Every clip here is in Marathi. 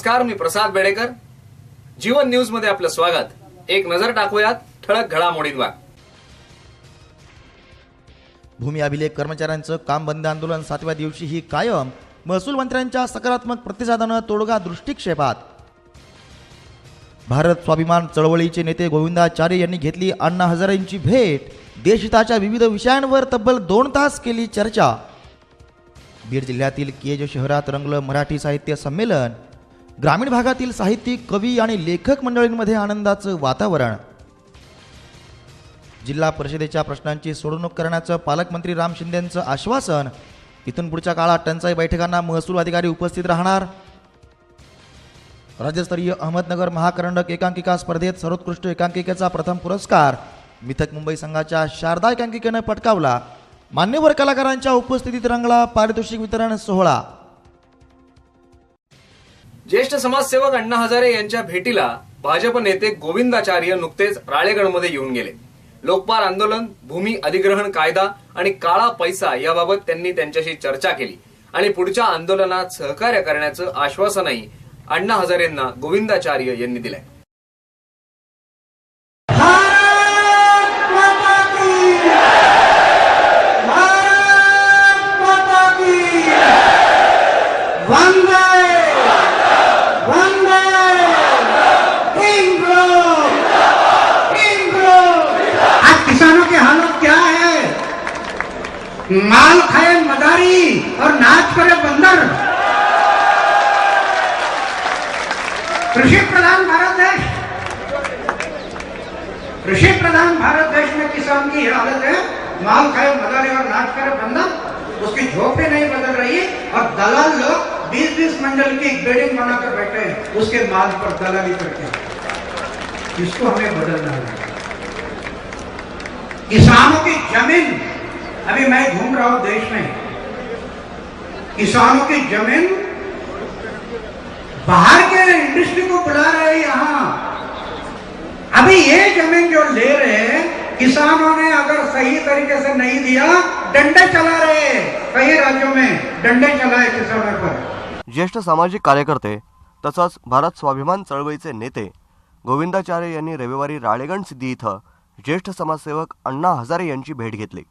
नमस्कार, मी प्रसाद बेडेकर. जीवन न्यूज मध्ये आपलं स्वागत. एक नजर टाकूयात ठळक घडामोडींवर. भूमी अभिलेख कर्मचाऱ्यांचं काम बंद आंदोलन 7व्या दिवशीही कायम. महसूल मंत्र्यांच्या सकारात्मक प्रतिसादानं तोडगा दृष्टिक्षेपात. भारत स्वाभिमान चळवळीचे नेते गोविंदाचार्य यांनी घेतली अण्णा हजारेंची भेट. देशहिताच्या विविध विषयांवर तब्बल 2 तास केली चर्चा. बीड जिल्ह्यातील केज शहरात रंगलं मराठी साहित्य संमेलन. ग्रामीण भागातील साहित्यिक, कवी आणि लेखक मंडळींमध्ये आनंदाचं वातावरण. जिल्हा परिषदेच्या प्रश्नांची सोडवणूक करण्याचं पालकमंत्री राम शिंदेंचं आश्वासन. इथून पुढच्या काळात टंचाई बैठकांना महसूल अधिकारी उपस्थित राहणार. राज्यस्तरीय अहमदनगर महाकरंडक एकांकिका स्पर्धेत सर्वोत्कृष्ट एकांकिकेचा प्रथम पुरस्कार मिथक मुंबई संघाच्या शारदा एकांकिकेनं पटकावला. मान्यवर कलाकारांच्या उपस्थितीत रंगला पारितोषिक वितरण सोहळा. ज्येष्ठ समाजसेवक अण्णा हजारे यांच्या भेटीला भाजप नेते गोविंदाचार्य नुकतेच राळेगणमध्ये येऊन गेले. लोकपाल आंदोलन, भूमी अधिग्रहण कायदा आणि काळा पैसा याबाबत त्यांनी त्यांच्याशी चर्चा केली आणि पुढच्या आंदोलनात सहकार्य करण्याचं आश्वासनही अण्णा हजारेंना गोविंदाचार्य यांनी दिलंय. माल खाए मदारी और नाच करे बंदर. कृषि प्रधान भारत देश में किसान की हालत है. माल खाए मदारी और नाच करे बंदर. उसकी झोपड़ी नहीं बदल रही और दलाल लोग 20-20 मंजिल की बिल्डिंग बनाकर बैठे हैं उसके माल पर दलाली करके. इसको हमें बदलना है. किसानों की जमीन, अभी मैं घूम रहा हूं देश में, किसानों की जमीन बाहर के इंडस्ट्री को बुला रहे हैं यहां. अभी ये जमीन जो ले रहे हैं किसानों ने अगर सही तरीके से नहीं दिया, डंडे चला रहे हैं. कई राज्यों में डंडे चलाए किसानों पर. ज्येष्ठ सामाजिक कार्यकर्ते तसंच भारत स्वाभिमान चळवळीचे नेते गोविंदाचार्य यांनी रविवारी राळेगण सिद्धी इथं ज्येष्ठ समाजसेवक अण्णा हजारे यांची भेट घेतली.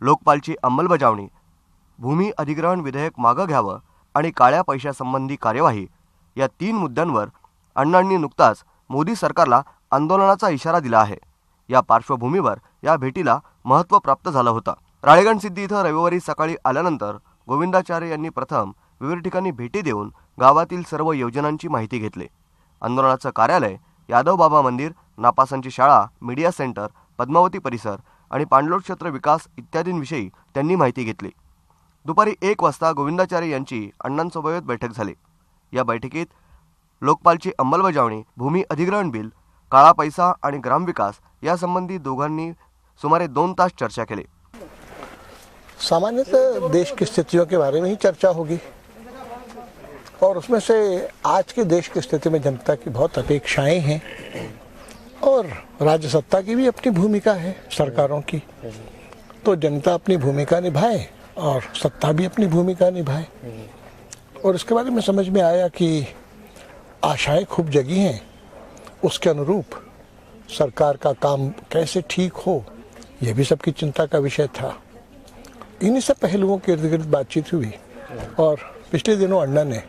लोकपालची अंमलबजावणी, भूमी अधिग्रहण विधेयक मागं घ्यावं आणि काळ्या पैशासंबंधी कार्यवाही या 3 मुद्द्यांवर अण्णांनी नुकताच मोदी सरकारला आंदोलनाचा इशारा दिला आहे. या पार्श्वभूमीवर या भेटीला महत्त्व प्राप्त झालं होतं. राळेगण सिद्धी इथं रविवारी सकाळी आल्यानंतर गोविंदाचार्य यांनी प्रथम विविध ठिकाणी भेटी देऊन गावातील सर्व योजनांची माहिती घेतली. आंदोलनाचं कार्यालय, यादव बाबा मंदिर, नापासांची शाळा, मीडिया सेंटर, पद्मावती परिसर आणि पाणलोट क्षेत्र विकास इत्यादींविषयी त्यांनी माहिती घेतली. दुपारी 1 वाजता गोविंदाचार्य यांची अण्णांसोबत बैठक झाली. या बैठकीत लोकपालची अंमलबजावणी, भूमी अधिग्रहण बिल, काळा पैसा आणि ग्रामविकास यासंबंधी दोघांनी सुमारे 2 तास चर्चा केली. सामान्यतः देश की स्थितियों के बारे में ही चर्चा होगी और उसमें से आज के देश की स्थिति में जनता की बहुत अपेक्षाएं हैं और राज्य सत्ता की भी अपनी भूमिका है, सरकारों की. तो जनता अपनी भूमिका निभाए और सत्ता भी अपनी भूमिका निभाए. और इसके बारे में समझ में आया कि आशाएं खूब जगी हैं. उसके अनुरूप सरकार का काम कैसे ठीक हो, ये भी सबकी चिंता का विषय था. इन्हीं सब पहलुओं के इर्द गिर्द बातचीत हुई और पिछले दिनों अण्णा ने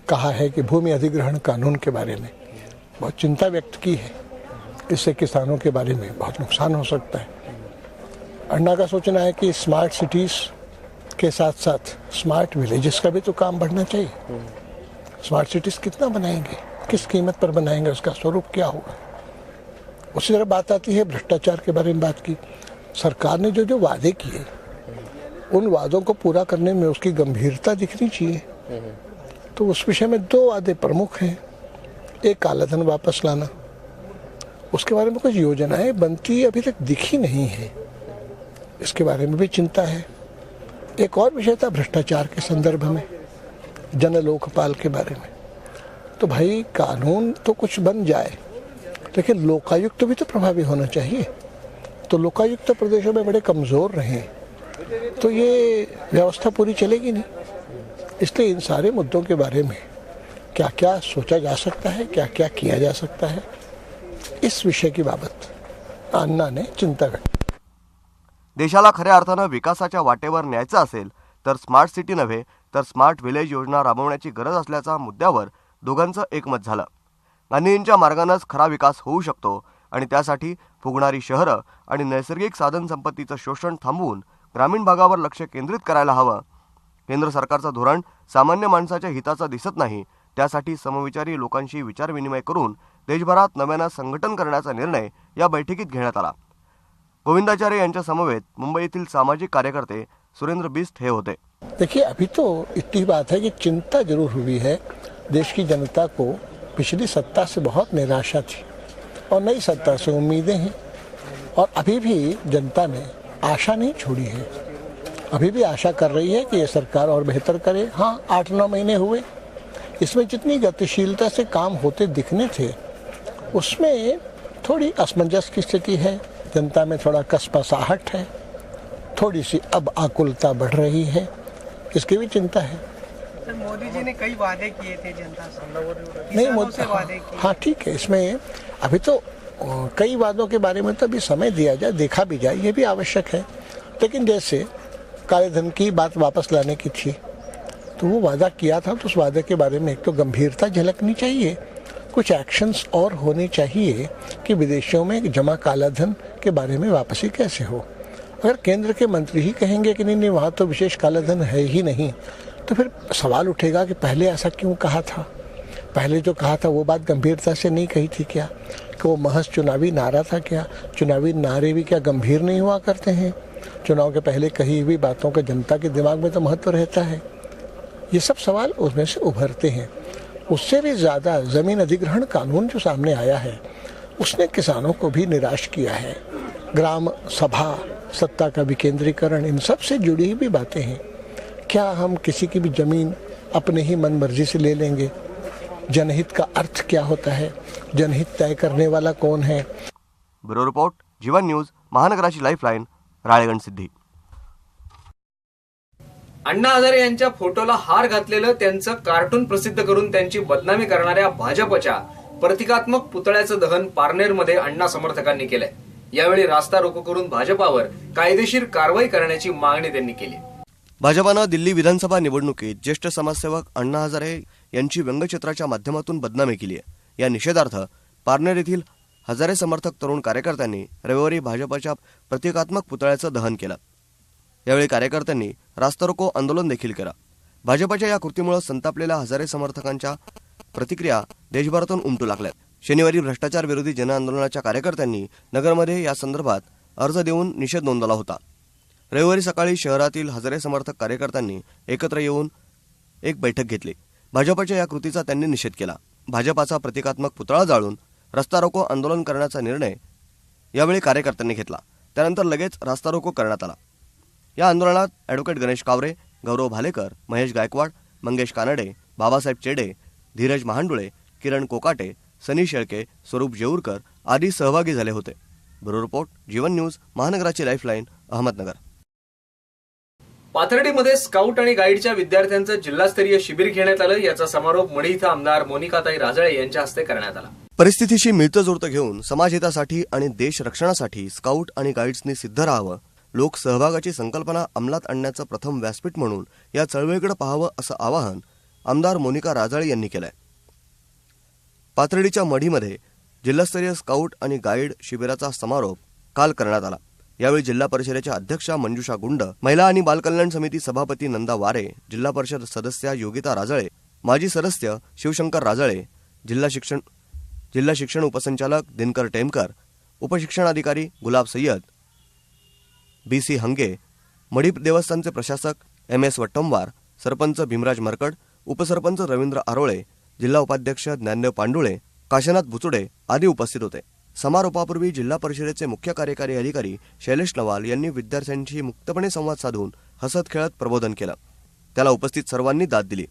कहा है कि भूमि अधिग्रहण कानून के बारे में बहुत चिंता व्यक्त की है. इससे किसानों के बारे में बहुत नुकसान हो सकता है. अण्णा का सोचना है कि स्मार्ट सिटीज़ के साथ साथ स्मार्ट विलेजेस का भी तो काम बढ़ना चाहिए. स्मार्ट सिटीज़ कितना बनाएंगे, किस कीमत पर बनाएंगे, उसका स्वरूप क्या होगा. उसी तरह बात आती है भ्रष्टाचार के बारे में बात की. सरकार ने जो वादे किए उन वादों को पूरा करने में उसकी गंभीरता दिखनी चाहिए. तो उस विषय में 2 वादे प्रमुख हैं. एक कालाधन वापस लाना, उसके बारे में कुछ योजनाएं बनती अभी तक दिखी नहीं है, इसके बारे में भी चिंता है. एक और विषय था भ्रष्टाचार के संदर्भ में, जन लोकपाल के बारे में. तो भाई कानून तो कुछ बन जाए लेकिन लोकायुक्त भी तो प्रभावी होना चाहिए. तो लोकायुक्त प्रदेशों में बड़े कमज़ोर रहे तो ये व्यवस्था पूरी चलेगी नहीं. इसलिए इन सारे मुद्दों के बारे में क्या क्या सोचा जा सकता है, क्या क्या किया जा सकता है, इस विषय की बाबत अण्णा ने चिंता व्यक्त। देशाला खऱ्या अर्थानं विकासाच्या वाटेवर न्यायचं असेल तर स्मार्ट सिटी नव्हे तर स्मार्ट व्हिलेज योजना राबवण्याची गरज असल्याचा मुद्द्यावर दोघांचं एकमत झालं. गांधींच्या मार्गानंच खरा विकास होऊ शकतो आणि त्यासाठी फुगणारी शहरं आणि नैसर्गिक साधन संपत्तीचं शोषण थांबवून ग्रामीण भागावर लक्ष केंद्रित करायला हवं. केंद्र सरकारचं धोरण सामान्य माणसाच्या हिताचं दिसत नाही. त्यासाठी समविचारी लोकांशी विचारविनिमय करून देशभरात नव्यानं संघटन करण्याचा निर्णय या बैठकीत घेण्यात आला. गोविंदाचार्य यांच्या समवेत मुंबईतील सामाजिक कार्यकर्ते सुरेंद्र बिस्ट हे होते. देखिए, अभी तो इतनी बात है कि चिंता जरूर हुई है. देश की जनता को पिछली सत्ता से बहुत निराशा थी और नई सत्ता से उम्मीदें हैं और अभी भी जनता ने आशा नहीं छोड़ी है. अभी भी आशा कर रही है कि ये सरकार और बेहतर करे. हाँ, 8-9 महीने हुए, इसमें जितनी गतिशीलता से काम होते दिखने थे उसमें थोड़ी असमंजस की स्थिति है. जनता में थोड़ा कसपसाहट है, थोड़ी सी अब आकुलता बढ़ रही है, इसकी भी चिंता है. सर, मोदी जी ने कई वादे किए थे जनता से, नहीं, किसानों से वादे किए. हाँ ठीक है, इसमें अभी तो कई वादों के बारे में तो अभी समय दिया जाए, देखा भी जाए, ये भी आवश्यक है. लेकिन जैसे काले धन की बात वापस लाने की थी तो वो वादा किया था, तो उस वादे के बारे में एक तो गंभीरता झलकनी चाहिए, कुछ एक्शंस और होने चाहिए कि विदेशों में जमा काला धन के बारे में वापसी कैसे हो. अगर केंद्र के मंत्री ही कहेंगे कि नहीं वहाँ तो विशेष काला धन है ही नहीं, तो फिर सवाल उठेगा कि पहले ऐसा क्यों कहा था. पहले जो कहा था वो बात गंभीरता से नहीं कही थी क्या, कि वो महज चुनावी नारा था क्या. चुनावी नारे भी क्या गंभीर नहीं हुआ करते हैं. चुनाव के पहले कही हुई बातों का जनता के दिमाग में तो महत्व रहता है. ये सब सवाल उसमें से उभरते हैं. उससे भी ज़्यादा ज़मीन अधिग्रहण कानून जो सामने आया है उसने किसानों को भी निराश किया है. ग्राम सभा, सत्ता का विकेंद्रीकरण, इन सब से जुड़ी हुई बातें हैं. क्या हम किसी की भी ज़मीन अपने ही मन मर्जी से ले लेंगे? जनहित का अर्थ क्या होता है? जनहित तय करने वाला कौन है? ब्युरो रिपोर्ट, जीवन न्यूज, महानगराची लाईफलाईन, राळेगण सिद्धी. अण्णा हजारे यांच्या फोटोला हार घातलेलं त्यांचं कार्टून प्रसिद्ध करून त्यांची बदनामी करणाऱ्या भाजपच्या प्रतिकात्मक पुतळ्याचं दहन पारनेरमध्ये अण्णा समर्थकांनी केलंय. यावेळी रास्ता रोको करून भाजपावर कायदेशीर कारवाई करण्याची मागणी त्यांनी केली. भाजपानं दिल्ली विधानसभा निवडणुकीत ज्येष्ठ समाजसेवक अण्णा हजारे यांची व्यंगचित्राच्या माध्यमातून बदनामी केली आहे. या निषेधार्थ पारनेर येथील हजारे समर्थक तरुण कार्यकर्त्यांनी रविवारी भाजपाच्या प्रतिकात्मक पुतळ्याचं दहन केलं. यावेळी कार्यकर्त्यांनी रास्ता रोको आंदोलन देखील केलं. भाजपाच्या या कृतीमुळे संतापलेल्या हजारे समर्थकांच्या प्रतिक्रिया देशभरातून उमटू लागल्यात. शनिवारी भ्रष्टाचार विरोधी जनआंदोलनाच्या कार्यकर्त्यांनी नगरमध्ये या संदर्भात अर्ज देऊन निषेध नोंदवला होता. रविवारी सकाळी शहरातील हजारे समर्थक कार्यकर्त्यांनी एकत्र येऊन एक बैठक घेतली. भाजपाच्या या कृतीचा त्यांनी निषेध केला. भाजपाचा प्रतिकात्मक पुतळा जाळून रस्ता रोको आंदोलन करण्याचा निर्णय यावेळी कार्यकर्त्यांनी घेतला. त्यानंतर लगेच रास्ता रोको करण्यात आला. या आंदोलनात ॲडव्होकेट गणेश कावरे, गौरव भालेकर, महेश गायकवाड, मंगेश कानडे, बाबासाहेब चेडे, धीरज महांडुळे, किरण कोकाटे, सनी शेळके, स्वरूप जेऊरकर आदी सहभागी झाले होते. ब्युरो रिपोर्ट, जीवन न्यूज, महानगराची लाईफलाईन, अहमदनगर. पाथर्डीमध्ये स्काउट आणि गाईडच्या विद्यार्थ्यांचं जिल्हास्तरीय शिबिर घेण्यात आलं. याचा समारोप मढी इथं आमदार मोनिकाताई राजळे यांच्या हस्ते करण्यात आला. परिस्थितीशी मिळतं जुळतं घेऊन समाजहितासाठी आणि देश रक्षणासाठी स्काउट आणि गाईड्सनी सिद्ध राहावं, लोक सहभागाची संकल्पना अंमलात आणण्याचं प्रथम व्यासपीठ म्हणून या चळवळीकडे पाहावं असं आवाहन आमदार मोनिका राजळे यांनी केलंय. पाथर्डीच्या मढीमध्ये जिल्हास्तरीय स्काउट आणि गाईड शिबिराचा समारोप काल करण्यात आला. यावेळी जिल्हा परिषदेच्या अध्यक्षा मंजुषा गुंड, महिला आणि बालकल्याण समिती सभापती नंदा वारे, जिल्हा परिषद सदस्या योगिता राजळे, माजी सदस्य शिवशंकर राजळे, जिल्हा शिक्षण उपसंचालक दिनकर टेमकर, उपशिक्षणाधिकारी गुलाब सय्यद, BC हंगे, मढी देवस्थानचे प्रशासक MS वट्टमवार, सरपंच भीमराज मरकड, उपसरपंच रवींद्र आरोळे, जिल्हा उपाध्यक्ष ज्ञानदेव पांडुळे, काशीनाथ बुचुडे आदी उपस्थित होते. समारोपापूर्वी जिल्हा परिषदेचे मुख्य कार्यकारी अधिकारी शैलेश नवाल यांनी विद्यार्थ्यांशी मुक्तपणे संवाद साधून हसत खेळत प्रबोधन केलं. त्याला उपस्थित सर्वांनी दाद दिली.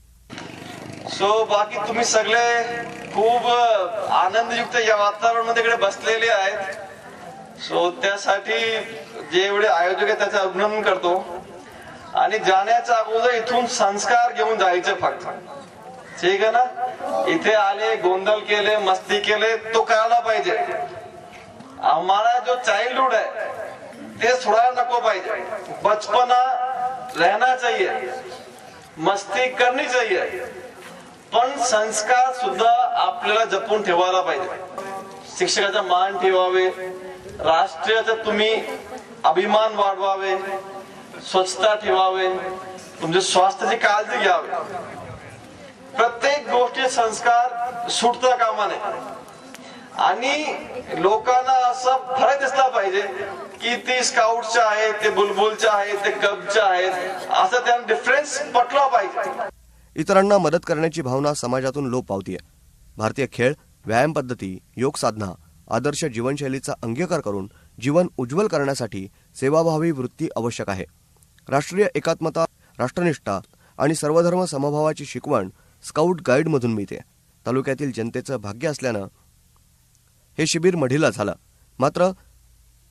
बाकी तुम्ही सगळे खूप आनंदयुक्त या वातावरणामध्ये इकडे बसलेले आहेत. त्यासाठी जे एवढे आयोजक आहेत त्याचं अभिनंदन करतो. आणि जाण्याच्या अगोदर इथून संस्कार घेऊन जायचे फक्त. ठीक आहे ना. इथे आले, गोंधळ केले, मस्ती केले, तो करायला पाहिजे. हमारा जो चाइल्डहुड है ते सोडायला नको पाहिजे. बचपना रहना चाहिए, मस्ती करनी चाहिए, पण संस्कार सुद्धा आपल्याला जपून ठेवायला पाहिजे. शिक्षकाचा मान ठेवावे, राष्ट्रीयाचा तुम्ही अभिमान वाढवावे, स्वच्छता ठेवावे, तुमच्या स्वास्थ्याची काळजी घ्यावी. प्रत्येक गोष्टी संस्कार सुटता कामा नये. आणि लोकांना असं फरक दिसला पाहिजे की ते स्काउटच्या आहेत, ते बुलबुलच्या आहेत, ते कबच्या आहेत, असं त्यांना डिफरन्स पटला पाहिजे. इतरांना मदत करण्याची भावना समाजातून लोप पावतीये. भारतीय खेळ, व्यायाम पद्धती, योग साधना, आदर्श जीवनशैलीचा अंगीकार करून जीवन उज्ज्वल करण्यासाठी सेवाभावी वृत्ती आवश्यक आहे. राष्ट्रीय एकात्मता, राष्ट्रनिष्ठा आणि सर्वधर्म समभावाची शिकवण स्काउट गाईडमधून मिळते. तालुक्यातील जनतेचं भाग्य असल्यानं हे शिबिर मढीला झालं. मात्र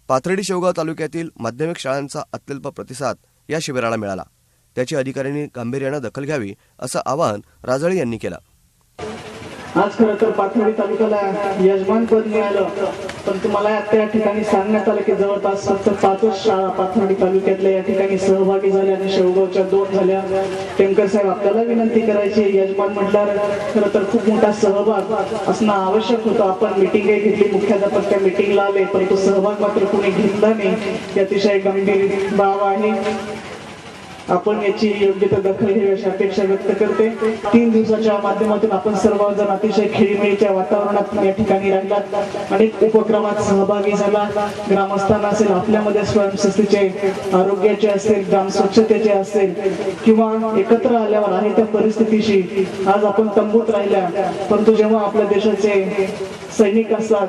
पाथर्डी शेवगाव तालुक्यातील माध्यमिक शाळांचा अत्यल्प प्रतिसाद या शिबिराला मिळाला. त्याची अधिकाऱ्यांनी गांभीर्यानं दखल घ्यावी असं आवाहन राजळे यांनी केलं. आज खरं तर पाथर्डी तालुक्याला यजमानपद मिळालं, पण तुम्हाला त्या ठिकाणी सांगण्यात आलं की जवळपास फक्त 5च शाळा पाथर्डी तालुक्यातल्या या ठिकाणी सहभागी झाल्या आणि शेवगावच्या 2 झाल्या. टेमकर साहेब, आपल्याला विनंती करायची, यजमान म्हटल्यावर खरं तर खूप मोठा सहभाग असणं आवश्यक होतं. आपण मिटिंग घेतली, मुख्याध्यापक त्या मिटिंगला आले, परंतु सहभाग मात्र कोणी घेतला नाही. ही अतिशय गंभीर बाब आहे. आपण याची योग्य तो दखल घ्यावी अशी अपेक्षा व्यक्त करते. 3 दिवसाच्या माध्यमातून आपण सर्वजण अतिशय खेळीमेळीच्या वातावरणात या ठिकाणी राहिलात, अनेक उपक्रमात सहभागी झाला. ग्रामस्थांना असेल, आपल्यामध्ये स्वयंशिस्तीचे, आरोग्याचे असेल, ग्राम स्वच्छतेचे असेल, किंवा एकत्र आल्यावर आहे त्या परिस्थितीशी आज आपण तंबूत राहिल्या. परंतु जेव्हा आपल्या देशाचे सैनिक असतात,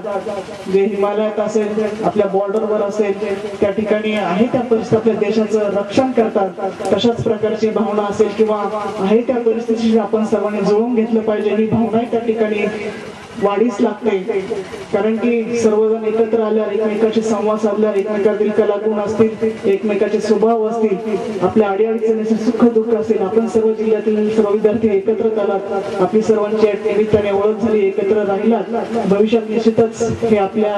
जे हिमालयात असेल, आपल्या बॉर्डरवर असेल, त्या ठिकाणी आहे त्या परिस्थितीत आपल्या देशाचं रक्षण करतात, तशाच प्रकारची भावना असेल किंवा आहे त्या परिस्थितीशी आपण सर्वांनी जुळवून घेतलं पाहिजे. ही भावना त्या ठिकाणी वाढीच लागते. कारण की सर्वजण एकत्र आल्यावर, एकमेकाशी संवाद साधल्यावर, एकमेकातील कलागुण असतील, एकमेकाचे स्वभाव असतील, आपल्या अडीअडचणीचे सुख दुःख असेल, आपण सर्व जिल्ह्यातील सर्व विद्यार्थी एकत्र आलात, आपली सर्वांची निमित्ताने ओळख झाली, एकत्र राहिलात. भविष्यात निश्चितच हे आपल्या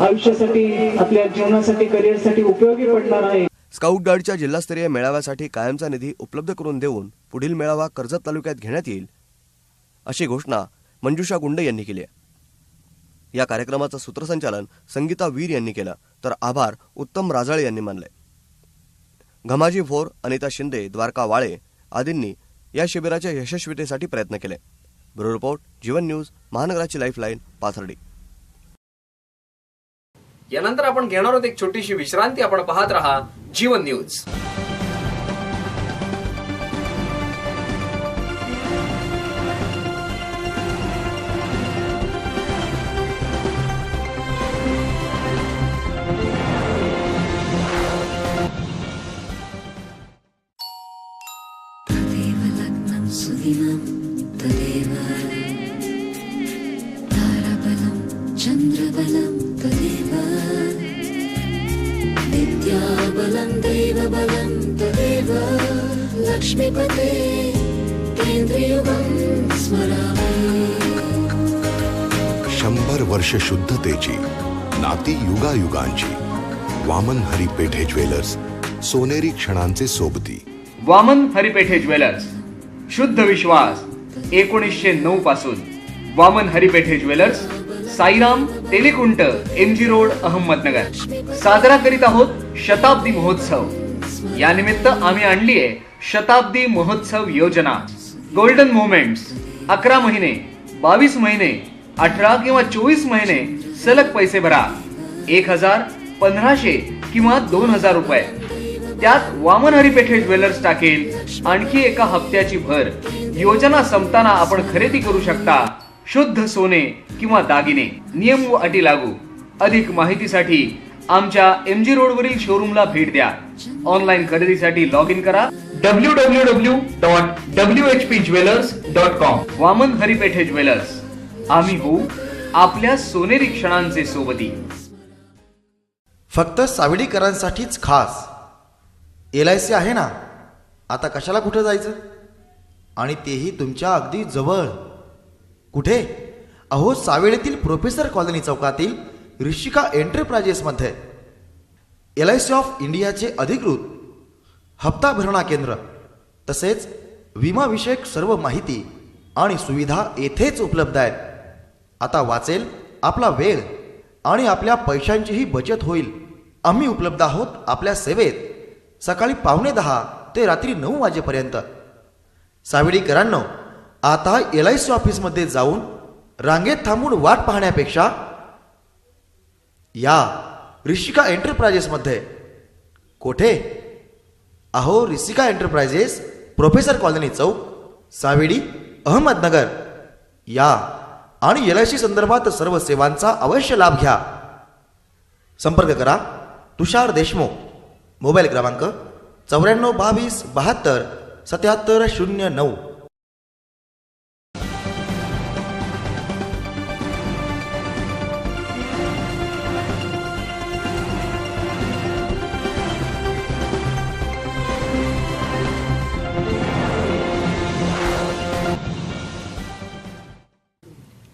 आयुष्यासाठी, आपल्या जीवनासाठी, करिअरसाठी उपयोगी पडणार आहे. स्काउट गाईडच्या जिल्हास्तरीय मेळाव्यासाठी कायमचा निधी उपलब्ध करून देऊन पुढील मेळावा कर्जत तालुक्यात घेण्यात येईल अशी घोषणा मंजुषा गुंड यांनी केली आहे. या कार्यक्रमाचं सूत्रसंचालन संगीता वीर यांनी केलं, तर आभार उत्तम राजाळे यांनी मानले. घमाजी भोर, अनिता शिंदे, द्वारका वाळे आदींनी या शिबिराच्या यशस्वीतेसाठी प्रयत्न केले. ब्युरो रिपोर्ट, जीवन न्यूज, महानगराची लाईफलाईन, पाथर्डी. यानंतर आपण घेणार आहोत एक छोटीशी विश्रांती. आपण पाहत रहा जीवन न्यूज. सुदिनं तदेव ताराबलं चन्द्रबलं तदेव विद्याबलं दैवबलं तदेव लक्ष्मीपते केन्द्रयुगं स्मरामि. 100 वर्ष शुद्धतेची, नाती युगायुगांची. वामन हरिपेठे ज्वेलर्स, सोनेरी क्षणांचे सोबती. वामन हरिपेठे ज्वेलर्स, शुद्ध विश्वास 1909 पासून. Waman Haripethe jewellers, Sairam Telikunt, MG road, Ahmednagar. साजरा करीत आहोत शताब्दी महोत्सव. या निमित्त आम्ही आणली आहे शताब्दी महोत्सव योजना. Golden moments. 11 महिने, 22 महिने, 18 किंवा 24 महिने सलग पैसे भरा. 1000, 1500 किंवा 2000 रुपये. त्यात वामन हरिपेठे ज्वेलर्स टाकेल आणखी एका हप्त्याची भर. योजना संपताना आपण खरेदी करू शकता शुद्ध सोने किंवा दागिने. नियम व अटी लागू. अधिक माहितीसाठी आमच्या MG रोडवरील शोरूमला भेट द्या. ऑनलाईन खरेदीसाठी लॉग इन करा www.whpjewelers.com. वामन हरिपेठे ज्वेलर्स, आम्ही होऊ आपल्या सोनेरी क्षणांचे सोबती. फक्त सावडीकरांसाठीच खास. LIC आहे ना, आता कशाला कुठं जायचं. आणि तेही तुमच्या अगदी जवळ. कुठे? अहो, सावेळीतील प्रोफेसर कॉलनी चौकातील ऋषिका एंटरप्राइजेसमध्ये LIC ऑफ इंडियाचे अधिकृत हप्ता भरणा केंद्र तसेच विमाविषयक सर्व माहिती आणि सुविधा येथेच उपलब्ध आहेत. आता वाचेल आपला वेळ आणि आपल्या पैशांचीही बचत होईल. आम्ही उपलब्ध आहोत आपल्या सेवेत सकाळी 9:15 ते रात्री 9 वाजेपर्यंत. सावेडीकरांनो, आता LIC ऑफिसमध्ये जाऊन रांगेत थांबून वाट पाहण्यापेक्षा या ऋषिका एंटरप्राइजेसमध्ये. कोठे? अहो, ऋषिका एंटरप्राइजेस, प्रोफेसर कॉलनी चौक, सावेडी, अहमदनगर. या आणि LIC संदर्भात सर्व सेवांचा अवश्य लाभ घ्या. संपर्क करा तुषार देशमुख. मोबाईल क्रमांक 94 22 72 77 09.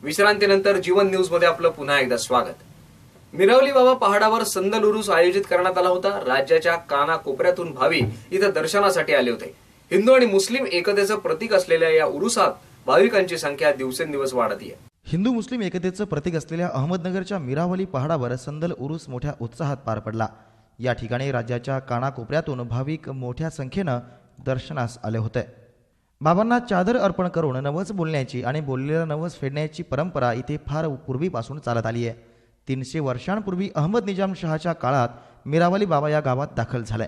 विश्रांतीनंतर जीवन न्यूज मध्ये आपलं पुन्हा एकदा स्वागत. मिरावली बाबा पहाडावर संदल उरूस आयोजित करण्यात आला होता. राज्याच्या काना कोपऱ्यातून भाविक इथं दर्शनासाठी आले होते. हिंदू आणि मुस्लिम एकतेचं प्रतीक असलेल्या या उरुसात भाविकांची संख्या दिवसेंदिवस वाढत आहे. हिंदू मुस्लिम एकतेचं प्रतीक असलेल्या अहमदनगरच्या मिरावली पहाडावर संदल उरूस मोठ्या उत्साहात पार पडला. या ठिकाणी राज्याच्या कानाकोपऱ्यातून भाविक मोठ्या संख्येनं दर्शनास आले होते. बाबांना चादर अर्पण करून नवस बोलण्याची आणि बोललेलं नवस फेडण्याची परंपरा इथे फार पूर्वीपासून चालत आली आहे. 300 वर्षांपूर्वी अहमद निजाम शहाच्या काळात मिरावली बाबा या गावात दाखल झाले.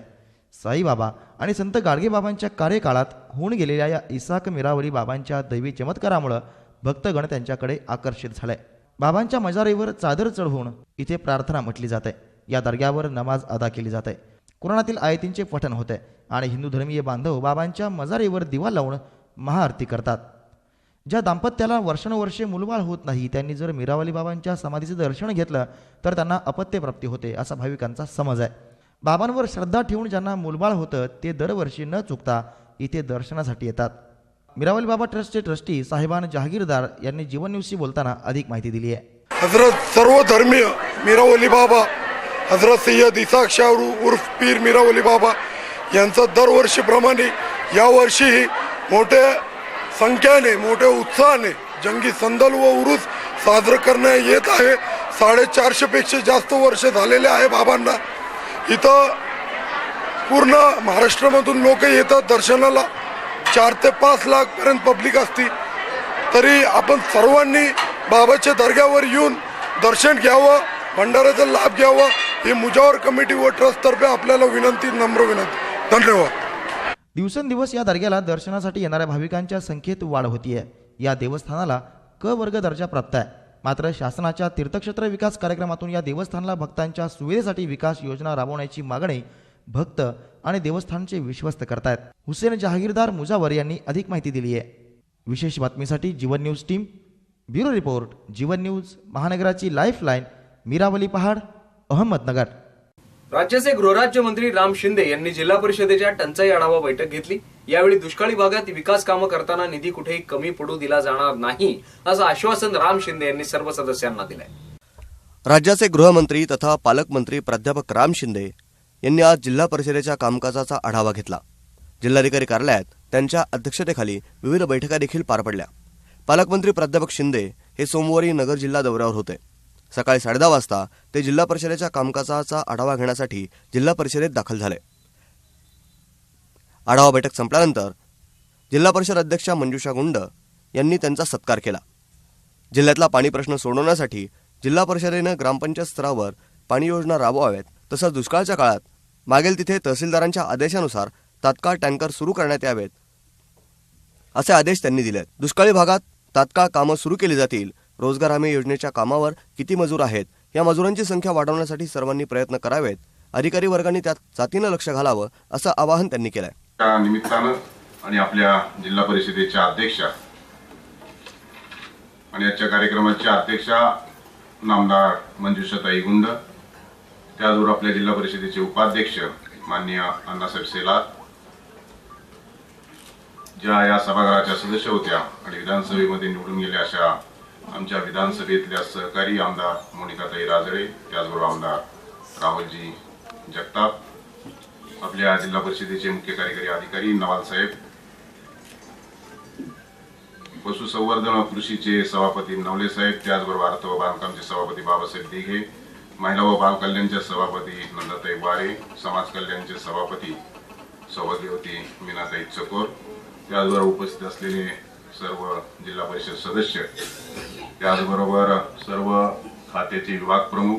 साईबाबा आणि संत गाडगेबाबांच्या कार्यकाळात होऊन गेलेल्या या इसाक मिरावली बाबांच्या दैवी चमत्कारामुळे भक्तगण त्यांच्याकडे आकर्षित झाले. बाबांच्या मजारीवर चादर चढवून इथे प्रार्थना म्हटली जाते. या दर्ग्यावर नमाज अदा केली जाते. कुराणातील आयतींचे पठण होते आणि हिंदू धर्मीय बांधव बाबांच्या मजारीवर दिवा लावून महाआरती करतात. ज्या दाम्पत्याला वर्षानुवर्षे मुलबाळ होत नाही त्यांनी जर मिरावली बाबांच्या समाधीचे दर्शन घेतलं तर त्यांना अपत्यप्राप्ती होते असा भाविकांचा समज आहे. बाबांवर श्रद्धा ठेवून ज्यांना मुलबाळ होतं ते दरवर्षी न चुकता इथे दर्शनासाठी येतात. मिरावली बाबा ट्रस्टचे ट्रस्टी साहेबान जहागीरदार यांनी जीवन न्यूजशी बोलताना अधिक माहिती दिली आहे. हजरत सर्वधर्मीय मिरावली बाबा हजरत सय्यद इसाक शाह उर्फ पीर मिरावली बाबा यांचं दरवर्षीप्रमाणे यावर्षीही मोठ्या संख्येने मोठ्या उत्साहाने जंगी संदल व उरूस साजरं करण्यात येत आहे. 450 पेक्षा जास्त वर्ष झालेले आहे बाबांना. इथं पूर्ण महाराष्ट्रामधून लोक येतात दर्शनाला. 4 ते 5 लाख पर्यंत पब्लिक असती. तरी आपण सर्वांनी बाबाच्या दर्ग्यावर येऊन दर्शन घ्यावं, भंडाऱ्याचा लाभ घ्यावा ही मुजावर कमिटी व ट्रस्टतर्फे आपल्याला विनंती, नम्र विनंती. धन्यवाद. दिवसेंदिवस या दर्ग्याला दर्शनासाठी येणाऱ्या भाविकांच्या संख्येत वाढ होतीये. या देवस्थानाला क वर्ग दर्जा प्राप्त आहे. मात्र शासनाच्या तीर्थक्षेत्र विकास कार्यक्रमातून या देवस्थानाला भक्तांच्या सुविधेसाठी विकास योजना राबवण्याची मागणी भक्त आणि देवस्थानचे विश्वस्त करतायत. हुसेन जहागीरदार मुजावर यांनी अधिक माहिती दिली आहे. विशेष बातमीसाठी जीवन न्यूज टीम. ब्युरो रिपोर्ट, जीवन न्यूज, महानगराची लाईफलाईन, मिरावली पहाड, अहमदनगर. राज्याचे गृहराज्यमंत्री राम शिंदे यांनी जिल्हा परिषदेच्या टंचाई आढावा बैठक घेतली. यावेळी दुष्काळी भागात विकास कामं करताना निधी कुठेही कमी पडू दिला जाणार नाही असं आश्वासन राम शिंदे यांनी सर्व सदस्यांना दिलंय. राज्याचे गृहमंत्री तथा पालकमंत्री प्राध्यापक राम शिंदे यांनी आज जिल्हा परिषदेच्या कामकाजाचा आढावा घेतला. जिल्हाधिकारी कार्यालयात त्यांच्या अध्यक्षतेखाली विविध बैठका देखील पार पडल्या. पालकमंत्री प्राध्यापक शिंदे हे सोमवारी नगर जिल्हा दौऱ्यावर होते. सकाळी 10:30 वाजता ते जिल्हा परिषदेच्या कामकाजाचा आढावा घेण्यासाठी जिल्हा परिषदेत दाखल झाले. आढावा बैठक संपल्यानंतर जिल्हा परिषद अध्यक्षा मंजुषा गुंड यांनी त्यांचा सत्कार केला. जिल्ह्यातला पाणी प्रश्न सोडवण्यासाठी जिल्हा परिषदेनं ग्रामपंचायत स्तरावर पाणी योजना राबवाव्यात. तसंच दुष्काळाच्या काळात मागेल तिथे तहसीलदारांच्या आदेशानुसार तात्काळ टँकर सुरू करण्यात यावेत असे आदेश त्यांनी दिले. दुष्काळी भागात तात्काळ कामं सुरू केली जातील. रोजगार हमी योजनेच्या कामावर किती मजूर आहेत या मजुरांची संख्या वाढवण्यासाठी सर्वांनी प्रयत्न करावेत. अधिकारी वर्गांनी त्यात जातीनं लक्ष घालावं असं आवाहन त्यांनी केलंय. त्या निमित्तानं आणि आपल्या जिल्हा परिषदेच्या अध्यक्षा आणि आजच्या कार्यक्रमाच्या अध्यक्षा नामदार मंजुषाताई गुंड, त्याचबरोबर आपल्या जिल्हा परिषदेचे उपाध्यक्ष माननीय अण्णासाहेब सेलार, ज्या या सभागृहाच्या सदस्य होत्या आणि विधानसभेमध्ये निवडून गेल्या अशा आमच्या विधानसभेतल्या सहकारी आमदार मोनिकाताई राजळे, त्याचबरोबर आमदार राहुलजी जगताप, आपल्या जिल्हा परिषदेचे मुख्य कार्यकारी अधिकारी नवाल साहेब, पशुसंवर्धन कृषीचे सभापती नवले साहेब, त्याचबरोबर अर्थ व बांधकामचे सभापती बाबासाहेब दिघे, महिला व बाल कल्याणचे सभापती नंदाताई वारे, समाज कल्याणचे सभापती सौभाग्य होती मीनाताई चकोर, त्याचबरोबर उपस्थित असलेले सर्व जिल्हा परिषद सदस्य, त्याचबरोबर सर्व खात्याचे विभाग प्रमुख,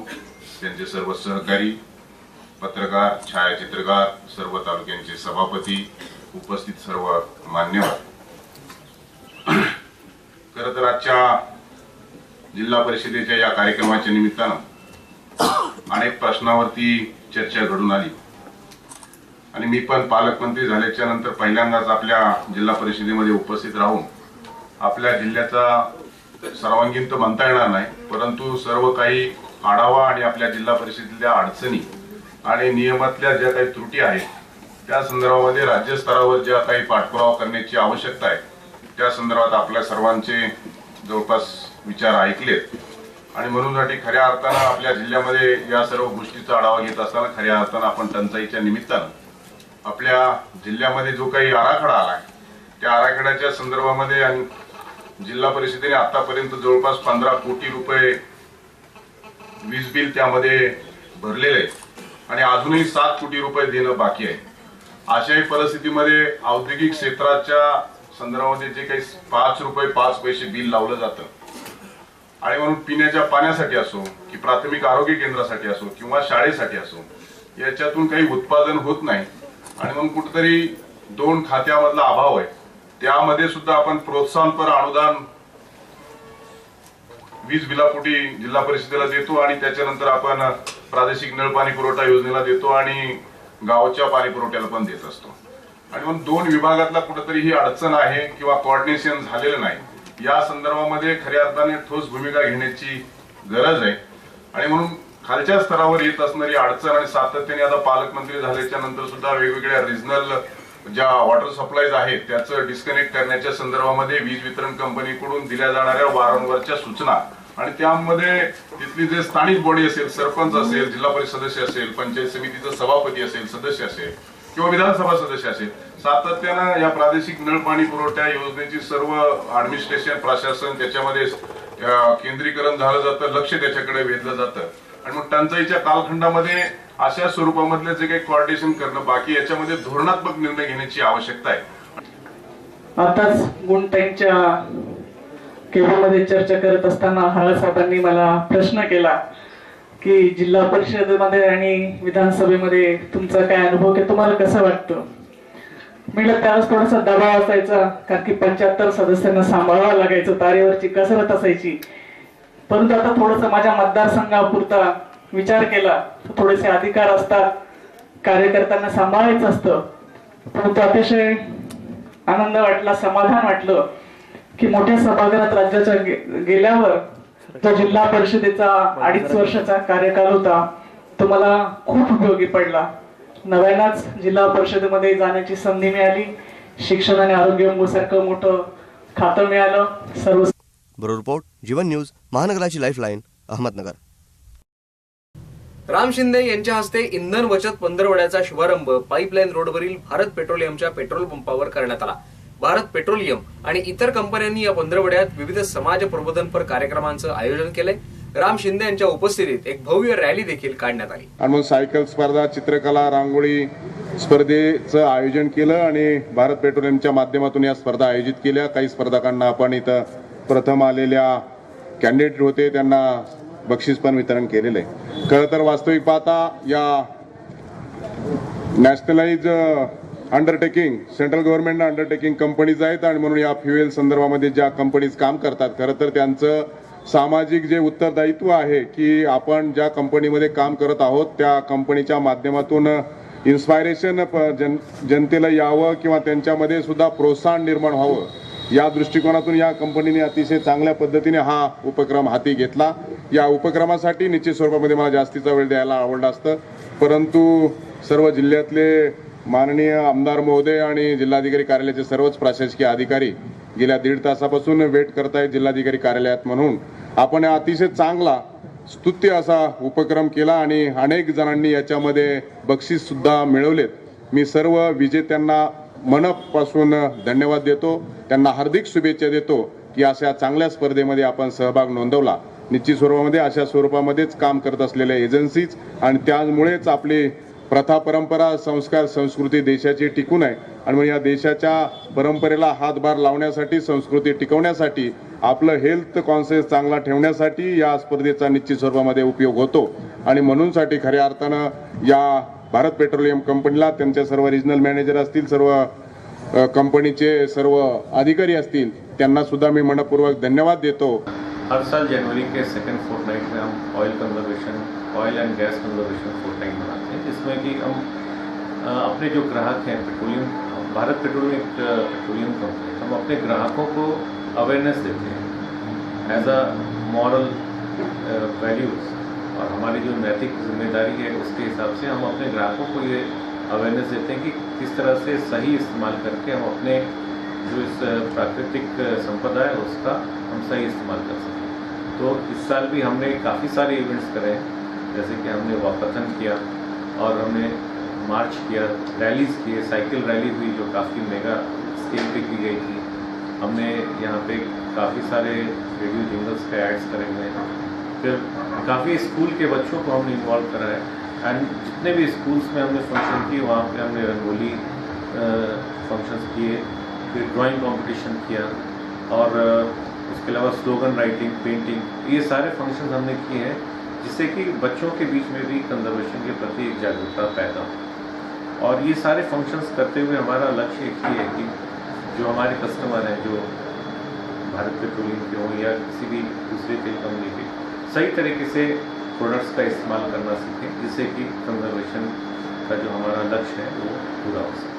त्यांचे सर्व सहकारी, पत्रकार, छायाचित्रकार, सर्व तालुक्यांचे सभापती, उपस्थित सर्व मान्यवर. खरं तर आजच्या जिल्हा परिषदेच्या या कार्यक्रमाच्या निमित्तानं अनेक प्रश्नावरती चर्चा घडून आली आणि मी पण पालकमंत्री झाल्याच्या नंतर पहिल्यांदाच आपल्या जिल्हा परिषदेमध्ये उपस्थित राहून आपल्या जिल्ह्याचा सर्वांगीण तर म्हणता येणार नाही, परंतु सर्व काही आढावा आणि आपल्या जिल्हा परिषदेतल्या अडचणी आणि नियमातल्या ज्या काही त्रुटी आहेत त्या संदर्भामध्ये राज्यस्तरावर ज्या काही पाठपुरावा करण्याची आवश्यकता आहे त्या संदर्भात आपल्या सर्वांचे जवळपास विचार ऐकलेत आणि म्हणूनसाठी खऱ्या अर्थानं आपल्या जिल्ह्यामध्ये या सर्व गोष्टीचा आढावा घेत असताना खऱ्या अर्थानं आपण टंचाईच्या निमित्तानं आपल्या जिल्ह्यामध्ये जो काही आराखडा आलाय त्या आराखड्याच्या संदर्भामध्ये आणि जिल्हा परिषदेने आतापर्यंत जवळपास 15 कोटी रुपये वीज बिल त्यामध्ये भरलेले आहे आणि अजूनही 7 कोटी रुपये देणं बाकी आहे. अशाही परिस्थितीमध्ये औद्योगिक क्षेत्राच्या संदर्भामध्ये जे काही 5 रुपये 5 पैसे बिल लावलं जातं आणि म्हणून पिण्याच्या पाण्यासाठी असो की प्राथमिक आरोग्य केंद्रासाठी असो किंवा शाळेसाठी असो याच्यातून काही उत्पादन होत नाही आणि म्हणून कुठेतरी 2 खात्यामधला अभाव आहे. त्यामध्ये सुद्धा आपण प्रोत्साहनपर अनुदान वीज बिलापोटी जिल्हा परिषदेला देतो आणि त्याच्यानंतर आपण प्रादेशिक नळ पाणी पुरवठा योजनेला देतो आणि गावच्या पाणी पुरवठ्याला पण देत असतो आणि म्हणून 2 विभागातला कुठेतरी ही अडचण आहे किंवा कोऑर्डिनेशन झालेलं नाही. या संदर्भामध्ये खऱ्या अर्थाने ठोस भूमिका घेण्याची गरज आहे आणि म्हणून खालच्या स्तरावर येत असणारी अडचण आणि सातत्याने आता पालकमंत्री झाल्याच्या नंतर सुद्धा वेगवेगळ्या रिजनल ज्या वॉटर सप्लाईज आहेत त्याचं डिस्कनेक्ट करण्याच्या संदर्भामध्ये वीज वितरण कंपनीकडून दिल्या जाणाऱ्या वारंवारच्या सूचना आणि त्यामध्ये तिथली जे स्थानिक बॉडी असेल, सरपंच असेल, जिल्हा परिषद सदस्य असेल, पंचायत समितीचा सभापती असेल, सदस्य असेल किंवा विधानसभा सदस्य असेल, सातत्यानं या प्रादेशिक नळ पाणी पुरवठा योजनेची सर्व ऍडमिनिस्ट्रेशन प्रशासन त्याच्यामध्ये केंद्रीकरण झालं जातं, लक्ष त्याच्याकडे वेधलं जातं आणि मग टंचाईच्या कालखंडामध्ये अशा स्वरूपामधले जे काही कोऑर्डिनेशन करणं बाकी याच्यामध्ये धोरणात्मक निर्णय घेण्याची आवश्यकता आहे. आताच गुणताईंच्या केबलमध्ये चर्चा करत असताना हळद साहेबांनी मला प्रश्न केला की जिल्हा परिषदेमध्ये आणि विधानसभेमध्ये तुमचा काय अनुभव की तुम्हाला कसं वाटतं. म्हटलं त्यावेळेस थोडासा दबाव असायचा कारण की 75 सदस्यांना सांभाळावं लागायचं, तारेवरची कसरत असायची. परंतु आता थोडंसं माझ्या मतदारसंघापुरता विचार केला तर थोडेसे अधिकार असतात, कार्यकर्त्यांना सांभाळायचं असतं. परंतु अतिशय आनंद वाटला, समाधान वाटलं की मोठ्या सभागृहात राज्याच्या गेल्यावर जो जिल्हा परिषदेचा 2.5 वर्षाचा कार्यकाल होता तो मला खूप उपयोगी पडला. नव्यानंच जिल्हा परिषदेमध्ये जाण्याची संधी मिळाली, शिक्षण आणि आरोग्य सारखं मोठं खातं मिळालं. सर्व ब्युरो रिपोर्ट, जीवन न्यूज, महानगराची लाईफलाईन, अहमदनगर. राम शिंदे यांच्या हस्ते इंधन बचत पंधरवड्याचा शुभारंभ पाईपलाईन रोडवरील भारत पेट्रोलियमच्या पेट्रोल पंपावर करण्यात आला. भारत पेट्रोलियम आणि इतर कंपन्यांनी या पंधरवड्यात विविध समाज प्रबोधनपर कार्यक्रमांचं आयोजन केलंय. राम शिंदे यांच्या उपस्थितीत एक भव्य रॅली देखील काढण्यात आली आणि मग सायकल स्पर्धा, चित्रकला, रांगोळी स्पर्धेचं आयोजन केलं आणि भारत पेट्रोलियमच्या माध्यमातून या स्पर्धा आयोजित केल्या. काही स्पर्धकांना आपण इथं प्रथम आलेल्या कॅन्डिडेट होते त्यांना बक्षीस पण वितरण केलेलं आहे. खरं तर वास्तविक पाहता या nationalise undertaking, central government undertaking companies आहेत आणि म्हणून या फ्युएल संदर्भामध्ये ज्या कंपनीज काम करतात खरं तर त्यांचं सामाजिक जे उत्तरदायित्व आहे की आपण ज्या कंपनीमध्ये काम करत आहोत त्या कंपनीच्या माध्यमातून इन्स्पायरेशन जनतेला यावं किंवा त्यांच्यामध्ये सुद्धा प्रोत्साहन निर्माण व्हावं या दृष्टिकोनातून या कंपनीने अतिशय चांगल्या पद्धतीने हा उपक्रम हाती घेतला. या उपक्रमासाठी निश्चित स्वरूपामध्ये मला जास्तीचा वेळ द्यायला आवडलं असतं, परंतु सर्व जिल्ह्यातले माननीय आमदार महोदय आणि जिल्हाधिकारी कार्यालयाचे सर्वच प्रशासकीय अधिकारी गेल्या 1.5 तासापासून वेट करतायत जिल्हाधिकारी कार्यालयात, म्हणून आपण अतिशय चांगला स्तुत्य असा उपक्रम केला आणि अनेक जणांनी याच्यामध्ये बक्षीस सुद्धा मिळवलेत. मी सर्व विजेत्यांना मनापासून धन्यवाद देतो, त्यांना हार्दिक शुभेच्छा देतो की अशा चांगल्या स्पर्धेमध्ये आपण सहभाग नोंदवला. निश्चित स्वरूपामध्ये अशा स्वरूपामध्येच काम करत असलेल्या एजन्सीज आणि त्यामुळेच आपली प्रथा परंपरा संस्कार संस्कृती देशाची टिकून आहे आणि मग या देशाच्या परंपरेला हातभार लावण्यासाठी संस्कृती टिकवण्यासाठी आपलं हेल्थ कॉन्शियस चांगला ठेवण्यासाठी या स्पर्धेचा निश्चित स्वरूपामध्ये उपयोग होतो. आणि म्हणूनसाठी खऱ्या अर्थानं या भारत पेट्रोलियम कंपनीला त्यांच्या सर्व रिजनल मॅनेजर असतील, सर्व कंपनीचे सर्व अधिकारी असतील, त्यांना सुद्धा मी मनपूर्वक धन्यवाद देतो. हर साल जनवरी के सेकंड फोर्टनाइट में हम oil and gas conservation fortnight मनाते हैं, जिसमें कि हम अपने जो ग्राहक हैं भारत पेट्रोलियम पेट्रोलियम कंपनी, हम अपने ग्राहकों को अवेयरनेस देते हैं एज अ मॉरल वैल्यूज़ और हमारी जो नैतिक जिम्मेदारी है उसके हिसाब से हम अपने ग्राहकों को ये अवेयरनेस देते हैं कि किस तरह से सही इस्तेमाल करके हम अपने जो इस प्राकृतिक संपदा है उसका हम सही इस्तेमाल कर सकें. तो इस साल भी हमने काफ़ी सारे इवेंट्स करे हैं, जैसे कि हमने वॉकथन किया और हमने मार्च किया, रैलीज़ किए, साइकिल रैली हुई जो काफ़ी मेगा स्केल पे की गई थी. हमने यहाँ पे काफ़ी सारे रेडियो जिंगल्स के एड्स करे हुए हैं. फिर काफ़ी स्कूल के बच्चों को हमने इन्वॉल्व करा है एंड जितने भी स्कूल्स में हमने फंक्शन किए वहाँ पे हमने रंगोली फंक्शंस किए, फिर ड्राइंग कंपटीशन किया और उसके अलावा स्लोगन राइटिंग, पेंटिंग, ये सारे फंक्शंस हमने किए हैं जिससे कि बच्चों के बीच में भी कंजर्वेशन के प्रति एक जागरूकता पैदा हो. और ये सारे फंक्शंस करते हुए हमारा लक्ष्य एक ही है कि जो हमारे कस्टमर हैं, जो भारत पेट्रोलियम के हों या किसी भी दूसरे तेल कंपनी के, सही तरीके से प्रोडक्ट्स का इस्तेमाल करना सीखें, जिससे कि कंजर्वेशन का जो हमारा लक्ष्य है वो पूरा हो सके.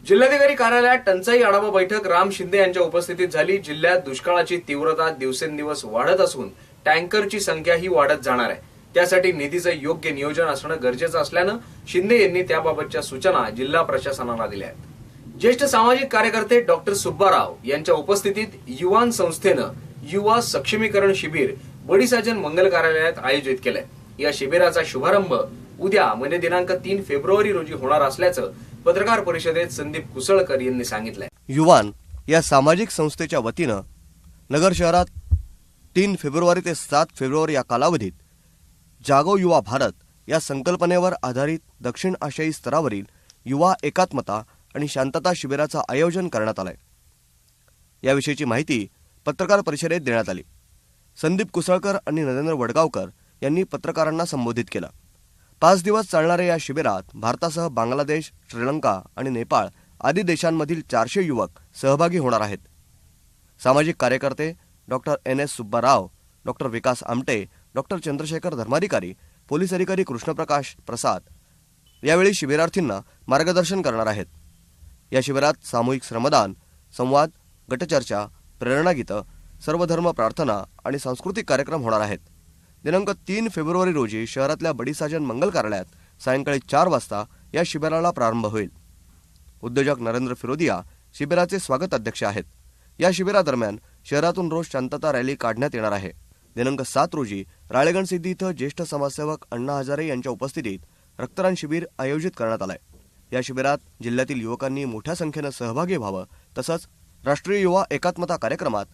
जिल्हाधिकारी कार्यालयात टंचाई आढावा बैठक राम शिंदे यांच्या उपस्थितीत झाली. जिल्ह्यात दुष्काळाची तीव्रता दिवसेंदिवस वाढत असून टँकरची संख्याही वाढत जाणार आहे. त्यासाठी निधीचं योग्य नियोजन असणं गरजेचं असल्यानं शिंदे यांनी त्याबाबतच्या सूचना जिल्हा प्रशासनाला दिल्या आहेत. ज्येष्ठ सामाजिक कार्यकर्ते डॉक्टर सुब्बाराव यांच्या उपस्थितीत युवान संस्थेनं युवा सक्षमीकरण शिबिर बडीसाजन मंगल कार्यालयात आयोजित केलंय. या शिबिराचा शुभारंभ उद्या म्हणजे दिनांक 3 फेब्रुवारी रोजी होणार असल्याचं पत्रकार परिषदेत संदीप कुसळकर यांनी सांगितलंय. युवान या सामाजिक संस्थेच्या वतीनं नगर शहरात 3 फेब्रुवारी ते 7 फेब्रुवारी या कालावधीत जागो युवा भारत या संकल्पनेवर आधारित दक्षिण आशियाई स्तरावरील युवा एकात्मता आणि शांतता शिबिराचं आयोजन करण्यात आलंय. याविषयीची माहिती पत्रकार परिषदेत देण्यात आली. संदीप कुसळकर आणि नरेंद्र वडगावकर यांनी पत्रकारांना संबोधित केलं. 5 दिवस चालणाऱ्या या शिबिरात भारतासह बांगलादेश, श्रीलंका आणि नेपाळ आदी देशांमधील 400 युवक सहभागी होणार आहेत. सामाजिक कार्यकर्ते डॉक्टर NS सुब्बाराव, डॉक्टर विकास आमटे, डॉक्टर चंद्रशेखर धर्माधिकारी, पोलीस अधिकारी कृष्णप्रकाश प्रसाद यावेळी शिबिरार्थींना मार्गदर्शन करणार आहेत. या शिबिरात सामूहिक श्रमदान, संवाद, गटचर्चा, प्रेरणागीतं, सर्वधर्म प्रार्थना आणि सांस्कृतिक कार्यक्रम होणार आहेत. दिनांक 3 फेब्रुवारी रोजी शहरातल्या बडीसाजन मंगल कार्यालयात सायंकाळी 4 वाजता या शिबिराला प्रारंभ होईल. उद्योजक नरेंद्र फिरोदिया शिबिराचे स्वागत अध्यक्ष आहेत. या शिबिरादरम्यान शहरातून रोज शांतता रॅली काढण्यात येणार आहे. दिनांक 7 रोजी राळेगणसिद्धी इथं ज्येष्ठ समाजसेवक अण्णा हजारे यांच्या उपस्थितीत रक्तदान शिबिर आयोजित करण्यात आलंय. या शिबिरात जिल्ह्यातील युवकांनी मोठ्या संख्येनं सहभागी व्हावं, तसंच राष्ट्रीय युवा एकात्मता कार्यक्रमात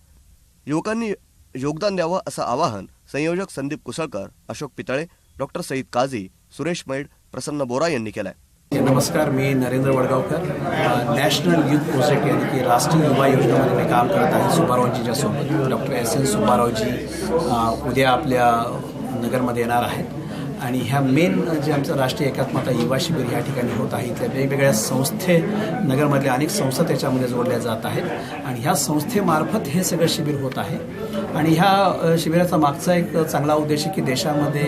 युवकांनी योगदान द्यावं असं आवाहन संयोजक संदीप कुसळकर, अशोक पितळे, डॉक्टर सईद काझी, सुरेश मैड, प्रसन्न बोरा यांनी केलाय. नमस्कार, मी Narendra Wadgaonkar, national youth project यानी की राष्ट्रीय युवा योजनेमध्ये मी काम करत आहे. सुब्बारावजीच्या सोबत डॉक्टर SN सुब्बारावजी उद्या आपल्या नगरमध्ये येणार आहेत आणि ह्या मेन जे आमचं राष्ट्रीय एकात्मता युवा शिबिर ह्या ठिकाणी होत आहे. इथल्या वेगवेगळ्या संस्थे, नगरमधल्या अनेक संस्था त्याच्यामध्ये जोडल्या जात आहेत आणि ह्या संस्थेमार्फत हे सगळं शिबिर होत आहे. आणि ह्या शिबिराचा मागचा एक चांगला उद्देश आहे की देशामध्ये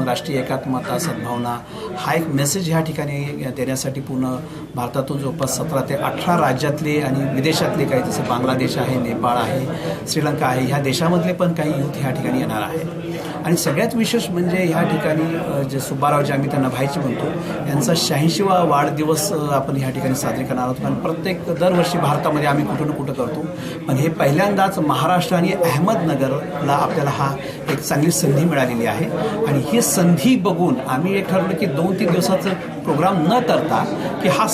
राष्ट्रीय एकात्मता, सद्भावना हा एक मेसेज ह्या ठिकाणी देण्यासाठी पूर्ण भारतातून जवळपास 17 ते 18 राज्यातले आणि विदेशातले काही, जसे बांगलादेश आहे, नेपाळ आहे, श्रीलंका आहे, ह्या देशामधले पण काही यूथ ह्या ठिकाणी येणार आहे. आणि सगळ्यात विशेष म्हणजे ह्या ठिकाणी जे सुब्बारावजी आम्ही त्यांना भाईची म्हणतो यांचा 86वा वाढदिवस आपण ह्या ठिकाणी साजरी करणार आहोत. कारण प्रत्येक दरवर्षी भारतामध्ये आम्ही कुठं ना कुठं करतो, पण हे पहिल्यांदाच महाराष्ट्र आणि अहमदनगरला आपल्याला हा एक चांगली संधी मिळालेली आहे. आणि ही संधी बघून आम्ही एक ठरवलं की 2-3 दिवसाचं प्रोग्राम न करता की हा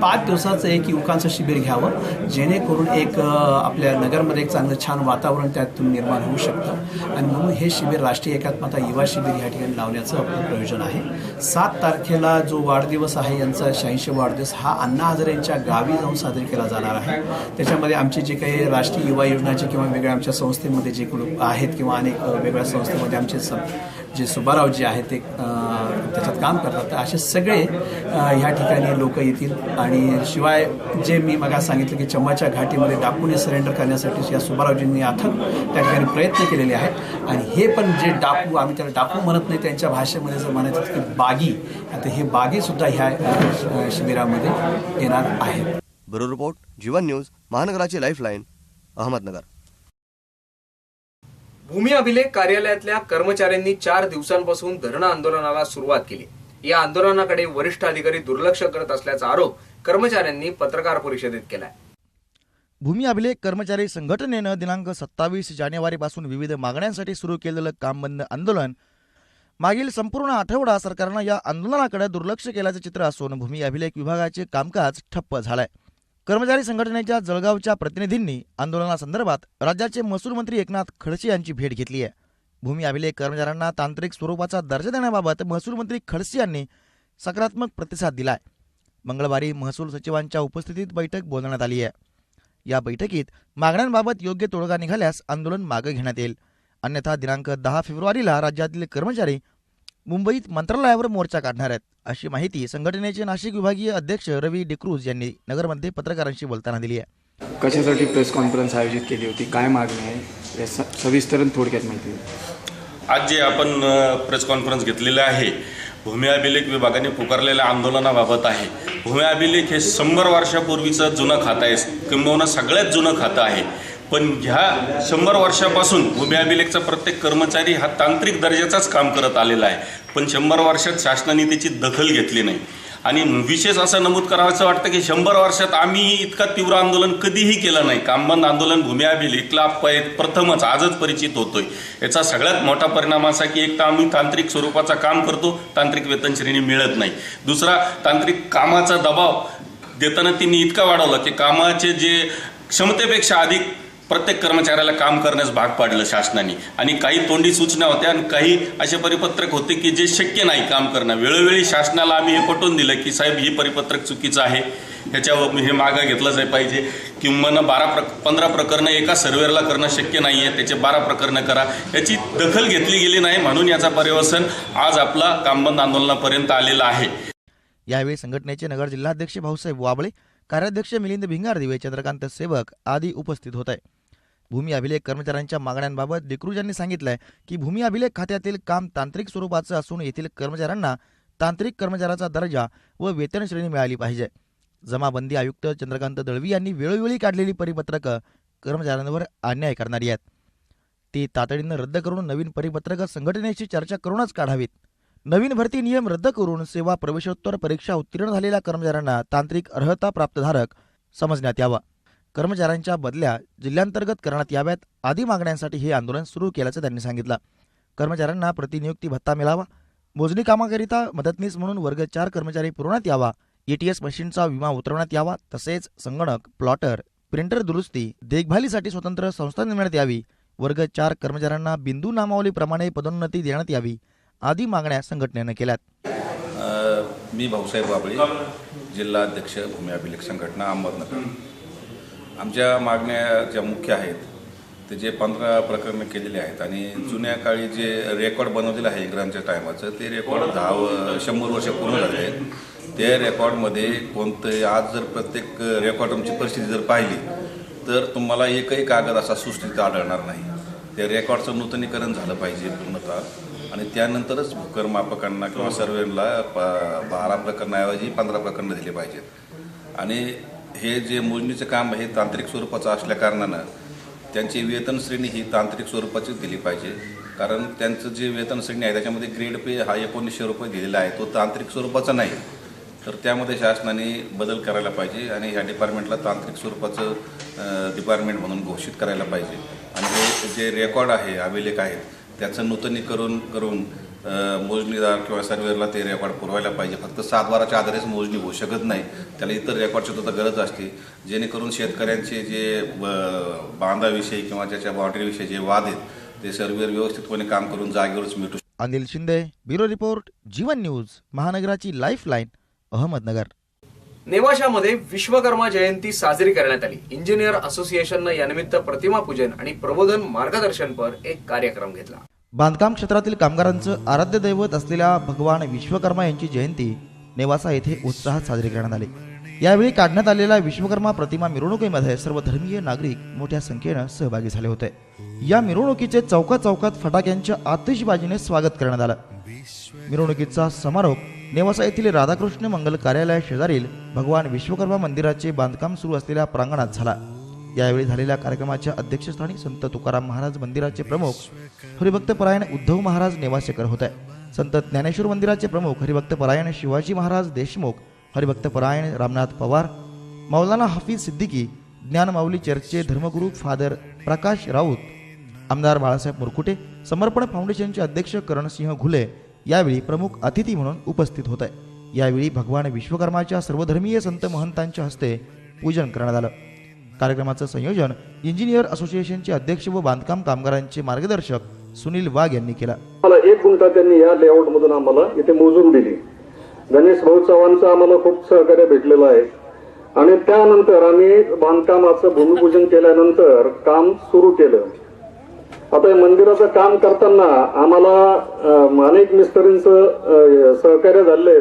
5 दिवसाचं एक युवकांचं शिबिर घ्यावं, जेणेकरून एक आपल्या नगरमध्ये एक चांगलं छान वातावरण त्यातून निर्माण होऊ शकतं. आणि म्हणून हे शिबिर राष्ट्रीय एकात्मता युवा शिबिर ह्या ठिकाणी लावण्याचं आपलं प्रयोजन आहे. 7 तारखेला जो वाढदिवस आहे यांचा 86वा वाढदिवस हा अण्णा हजारे यांच्या गावी जाऊन साजरी केला जाणार आहे. त्याच्यामध्ये आमचे जे काही राष्ट्रीय युवा योजनाचे किंवा वेगळ्या आमच्या संस्थेमध्ये जे आहेत किंवा अनेक वेगळ्या संस्थेमध्ये आमचे जे सुब्बारावजी आहेत ते त्याच्यात काम करतात, तर असे सगळे ह्या ठिकाणी लोक येतील. आणि शिवाय जे मी मग सांगितलं की चंबाच्या घाटीमध्ये डाकूने सरेंडर करण्यासाठी या सुब्बारावजींनी अथक त्या ठिकाणी प्रयत्न केलेले आहेत. आणि हे पण जे डाकू, आम्ही त्याला डाकू म्हणत नाही, त्यांच्या भाषेमध्ये जर म्हणायचं की बागी, आता हे बागीसुद्धा ह्या शिबिरामध्ये येणार आहेत. ब्युरो रिपोर्ट, जीवन न्यूज, महानगराची लाईफलाईन, अहमदनगर. भूमी अभिलेख कार्यालयातल्या कर्मचाऱ्यांनी 4 दिवसांपासून धरणं आंदोलनाला सुरुवात केली. या आंदोलनाकडे वरिष्ठ अधिकारी दुर्लक्ष करत असल्याचा आरोप कर्मचाऱ्यांनी पत्रकार परिषदेत केलाय. भूमी अभिलेख कर्मचारी संघटनेनं दिनांक 27 जानेवारीपासून विविध मागण्यांसाठी सुरू केलेलं काम बंद आंदोलन मागील संपूर्ण आठवडा सरकारनं या आंदोलनाकडे दुर्लक्ष केल्याचं चित्र असून भूमी अभिलेख विभागाचे कामकाज ठप्प झालंय. कर्मचारी संघटनेच्या जळगावच्या प्रतिनिधींनी आंदोलनासंदर्भात राज्याचे महसूल मंत्री एकनाथ खडसे यांची भेट घेतली आहे. भूमी अभिलेख कर्मचाऱ्यांना तांत्रिक स्वरूपाचा दर्जा देण्याबाबत महसूल मंत्री खडसे यांनी सकारात्मक प्रतिसाद दिलाय. मंगळवारी महसूल सचिवांच्या उपस्थितीत बैठक बोलवण्यात आली आहे. या बैठकीत मागण्यांबाबत योग्य तोडगा निघाल्यास आंदोलन मागे घेण्यात येईल, अन्यथा दिनांक 10 फेब्रुवारीला राज्यातील कर्मचारी मुंबईत मंत्रालयावर मोर्चा काढणार आहेत, अशी माहिती संघटनेचे नाशिक विभागीय अध्यक्ष रवी डिक्रूज यांनी नगरमध्ये पत्रकारांशी बोलताना दिली आहे. कशासाठी प्रेस कॉन्फरन्स आयोजित केली होती, काय मागणी आहे, या सविस्तर थोडक्यात माहिती. आज जे आपण प्रेस कॉन्फरन्स घेतलेलं आहे भूमी अभिलेख विभागाने पुकारलेल्या आंदोलनाबाबत आहे. भूमी अभिलेख हे 100 वर्षापूर्वीचं जुनं खातं आहे, किंबहुना सगळ्यात जुनं खातं आहे. पण ह्या 100 वर्षापासून भूमी अभिलेखचा प्रत्येक कर्मचारी हा तांत्रिक दर्जाचाच काम करत आलेला आहे. पण 100 वर्षात शासनाने त्याची दखल घेतली नाही. आणि विशेष असं नमूद करावंसं वाटतं की 100 वर्षात आम्ही इतका तीव्र आंदोलन कधीही केलं नाही. कामबंद आंदोलन भूमी अभिलेखला प्रथमच आजच परिचित होतोय. याचा सगळ्यात मोठा परिणाम असा की एक तर आम्ही तांत्रिक स्वरूपाचा काम करतो, तांत्रिक वेतन श्रेणी मिळत नाही. दुसरा, तांत्रिक कामाचा दबाव देताना त्यांनी इतका वाढवला की कामाचे जे क्षमतेपेक्षा अधिक प्रत्येक कर्मचाऱ्याला काम करण्यास भाग पाडलं शासनाने. आणि काही तोंडी सूचना होत्या आणि काही असे परिपत्रक होते की जे शक्य नाही काम करणं. वेळोवेळी शासनाला आम्ही हे पटवून दिलं की साहेब ही परिपत्रक चुकीचं आहे, ह्याच्यावर हे मागं घेतलं जाय पाहिजे. किंवा 15 प्रकरणं एका सर्व्हेला करणं शक्य नाही आहे, त्याचे 12 प्रकरणं करा. याची दखल घेतली गेली नाही, म्हणून याचा पर्यवसन आज आपला कामबंद आंदोलनापर्यंत आलेला आहे. यावेळी संघटनेचे नगर जिल्हाध्यक्ष भाऊसाहेब वाबळे, कार्याध्यक्ष मिलिंद भिंगारदिवे, चंद्रकांत सेवक आदी उपस्थित होते. भूमी अभिलेख कर्मचाऱ्यांच्या मागण्यांबाबत डिक्रूज यांनी सांगितलंय की भूमी अभिलेख खात्यातील काम तांत्रिक स्वरूपाचं असून येथील कर्मचाऱ्यांना तांत्रिक कर्मचाऱ्याचा दर्जा व वेतन श्रेणी मिळाली पाहिजे. जमाबंदी आयुक्त चंद्रकांत दळवी यांनी वेळोवेळी काढलेली परिपत्रकं कर्मचाऱ्यांवर अन्याय करणारी आहेत. ती तातडीनं रद्द करून नवीन परिपत्रकं संघटनेशी चर्चा करूनच काढावीत. नवीन भरती नियम रद्द करून सेवा प्रवेशोत्तर परीक्षा उत्तीर्ण झालेल्या कर्मचाऱ्यांना तांत्रिक अर्हता प्राप्तधारक समजण्यात यावा. कर्मचाऱ्यांच्या बदल्या जिल्ह्यांतर्गत करण्यात याव्यात आदी मागण्यांसाठी हे आंदोलन सुरू केल्याचं त्यांनी सांगितलं. कर्मचाऱ्यांना प्रतिनियुक्ती भत्ता मिळावा, मोजणी कामाकरिता मदतनीस म्हणून वर्ग 4 कर्मचारी पुरवण्यात यावा, एटीएस मशीनचा विमा उतरवण्यात यावा, तसेच संगणक, प्लॉटर, प्रिंटर दुरुस्ती, देखभालीसाठी स्वतंत्र संस्था नेमण्यात यावी, वर्ग 4 कर्मचाऱ्यांना बिंदू नामावलीप्रमाणे पदोन्नती देण्यात यावी आदी मागण्या संघटनेनं केल्यात. मी भाऊसाहेब वाबळे, जिल्हा अध्यक्ष भूमी अभिलेख संघटना अहमदनगर. आमच्या मागण्या ज्या मुख्य आहेत ते जे 15 प्रकरणं केलेले आहेत आणि जुन्या काळी जे रेकॉर्ड बनवलेलं आहे इंग्रजांच्या टायमाचं ते रेकॉर्ड 100 वर्ष पूर्ण झाले आहेत. त्या रेकॉर्डमध्ये कोणतं आज जर प्रत्येक रेकॉर्डची परिस्थिती जर पाहिली तर तुम्हाला एकही कागद असा सुस्थितीत आढळणार नाही. त्या रेकॉर्डचं नूतनीकरण झालं पाहिजे पूर्णतः आणि त्यानंतरच भूकरमापकांना किंवा सर्वेला 12 प्रकरणाऐवजी 15 प्रकरणं दिली पाहिजेत. आणि हे जे मोजणीचं काम आहे तांत्रिक स्वरूपाचं असल्या कारणानं त्यांची वेतन श्रेणी ही तांत्रिक स्वरूपाची दिली पाहिजे, कारण त्यांचं जे वेतन श्रेणी आहे त्याच्यामध्ये ग्रेड पे हा 1900 रुपये दिलेला आहे, तो तांत्रिक स्वरूपाचा नाही. तर त्यामध्ये शासनाने बदल करायला पाहिजे आणि ह्या डिपार्टमेंटला तांत्रिक स्वरूपाचं डिपार्टमेंट म्हणून घोषित करायला पाहिजे. आणि हे जे रेकॉर्ड आहे, अभिलेख आहेत, त्याचं नूतनीकरण करून मोजणीदार किंवा सर्वेअरला ते रेकॉर्ड पुरवायला पाहिजे. फक्त 7/12च्या आधारेच मोजणी होऊ शकत नाही, त्याला इतर रेकॉर्डची सुद्धा गरज असते, जेणेकरून शेतकऱ्यांचे जे बांधाविषयी किंवा त्याच्या बाउंड्रीविषयी जे वाद आहेत ते सर्वेअर व्यवस्थितपणे काम करून जागेवरच मिटू. अनिल शिंदे, ब्युरो रिपोर्ट, जीवन न्यूज, महानगराची लाईफलाईन, अहमदनगर. नेवाशामध्ये विश्वकर्मा जयंती साजरी करण्यात आली. इंजिनियर असोसिएशननं यानिमित्त प्रतिमा पूजन आणि प्रबोधन मार्गदर्शनपर एक कार्यक्रम घेतला. बांधकाम क्षेत्रातील कामगारांचं आराध्य दैवत असलेल्या भगवान विश्वकर्मा यांची जयंती नेवासा येथे उत्साहात साजरी करण्यात आली. यावेळी काढण्यात आलेल्या विश्वकर्मा प्रतिमा मिरवणुकीमध्ये सर्व धर्मीय नागरिक मोठ्या संख्येनं सहभागी झाले होते. या मिरवणुकीचे चौकात फटाक्यांच्या आतिषबाजीने स्वागत करण्यात आलं. मिरवणुकीचा समारोप नेवासा येथील राधाकृष्ण मंगल कार्यालय शेजारील भगवान विश्वकर्मा मंदिराचे बांधकाम सुरू असलेल्या प्रांगणात झाला. यावेळी झालेल्या कार्यक्रमाच्या अध्यक्षस्थानी संत तुकाराम महाराज मंदिराचे प्रमुख हरिभक्त परायण उद्धव महाराज नेवासेकर होते. संत ज्ञानेश्वर मंदिराचे प्रमुख हरिभक्त परायण शिवाजी महाराज देशमुख, हरिभक्त परायण रामनाथ पवार, मौलाना हाफिज सिद्दीकी, ज्ञानमाऊली चर्चचे धर्मगुरू फादर प्रकाश राऊत, आमदार बाळासाहेब मुरकुटे, समर्पण फाउंडेशनचे अध्यक्ष करणसिंह घुले यावेळी प्रमुख अतिथी म्हणून उपस्थित होते. यावेळी भगवान विश्वकर्माच्या सर्वधर्मीय संत महंतांच्या हस्ते पूजन करण्यात आलं. कार्यक्रमाचं संयोजन इंजिनियर असोसिएशनचे अध्यक्ष व बांधकाम कामगारांचे मार्गदर्शक सुनील वाघ यांनी केला. 1 गुंठा त्यांनी या लेआउट मधून आम्हाला इथे मोजून दिली. गणेश भाऊ चव्हाणचं आम्हाला खूप सहकार्य भेटलेलं आहे आणि त्यानंतर आम्ही बांधकामाचं भूमिपूजन केल्यानंतर काम सुरू केलं. आता या मंदिराचं काम करताना आम्हाला अनेक मिस्त्रींचं सहकार्य झालंय.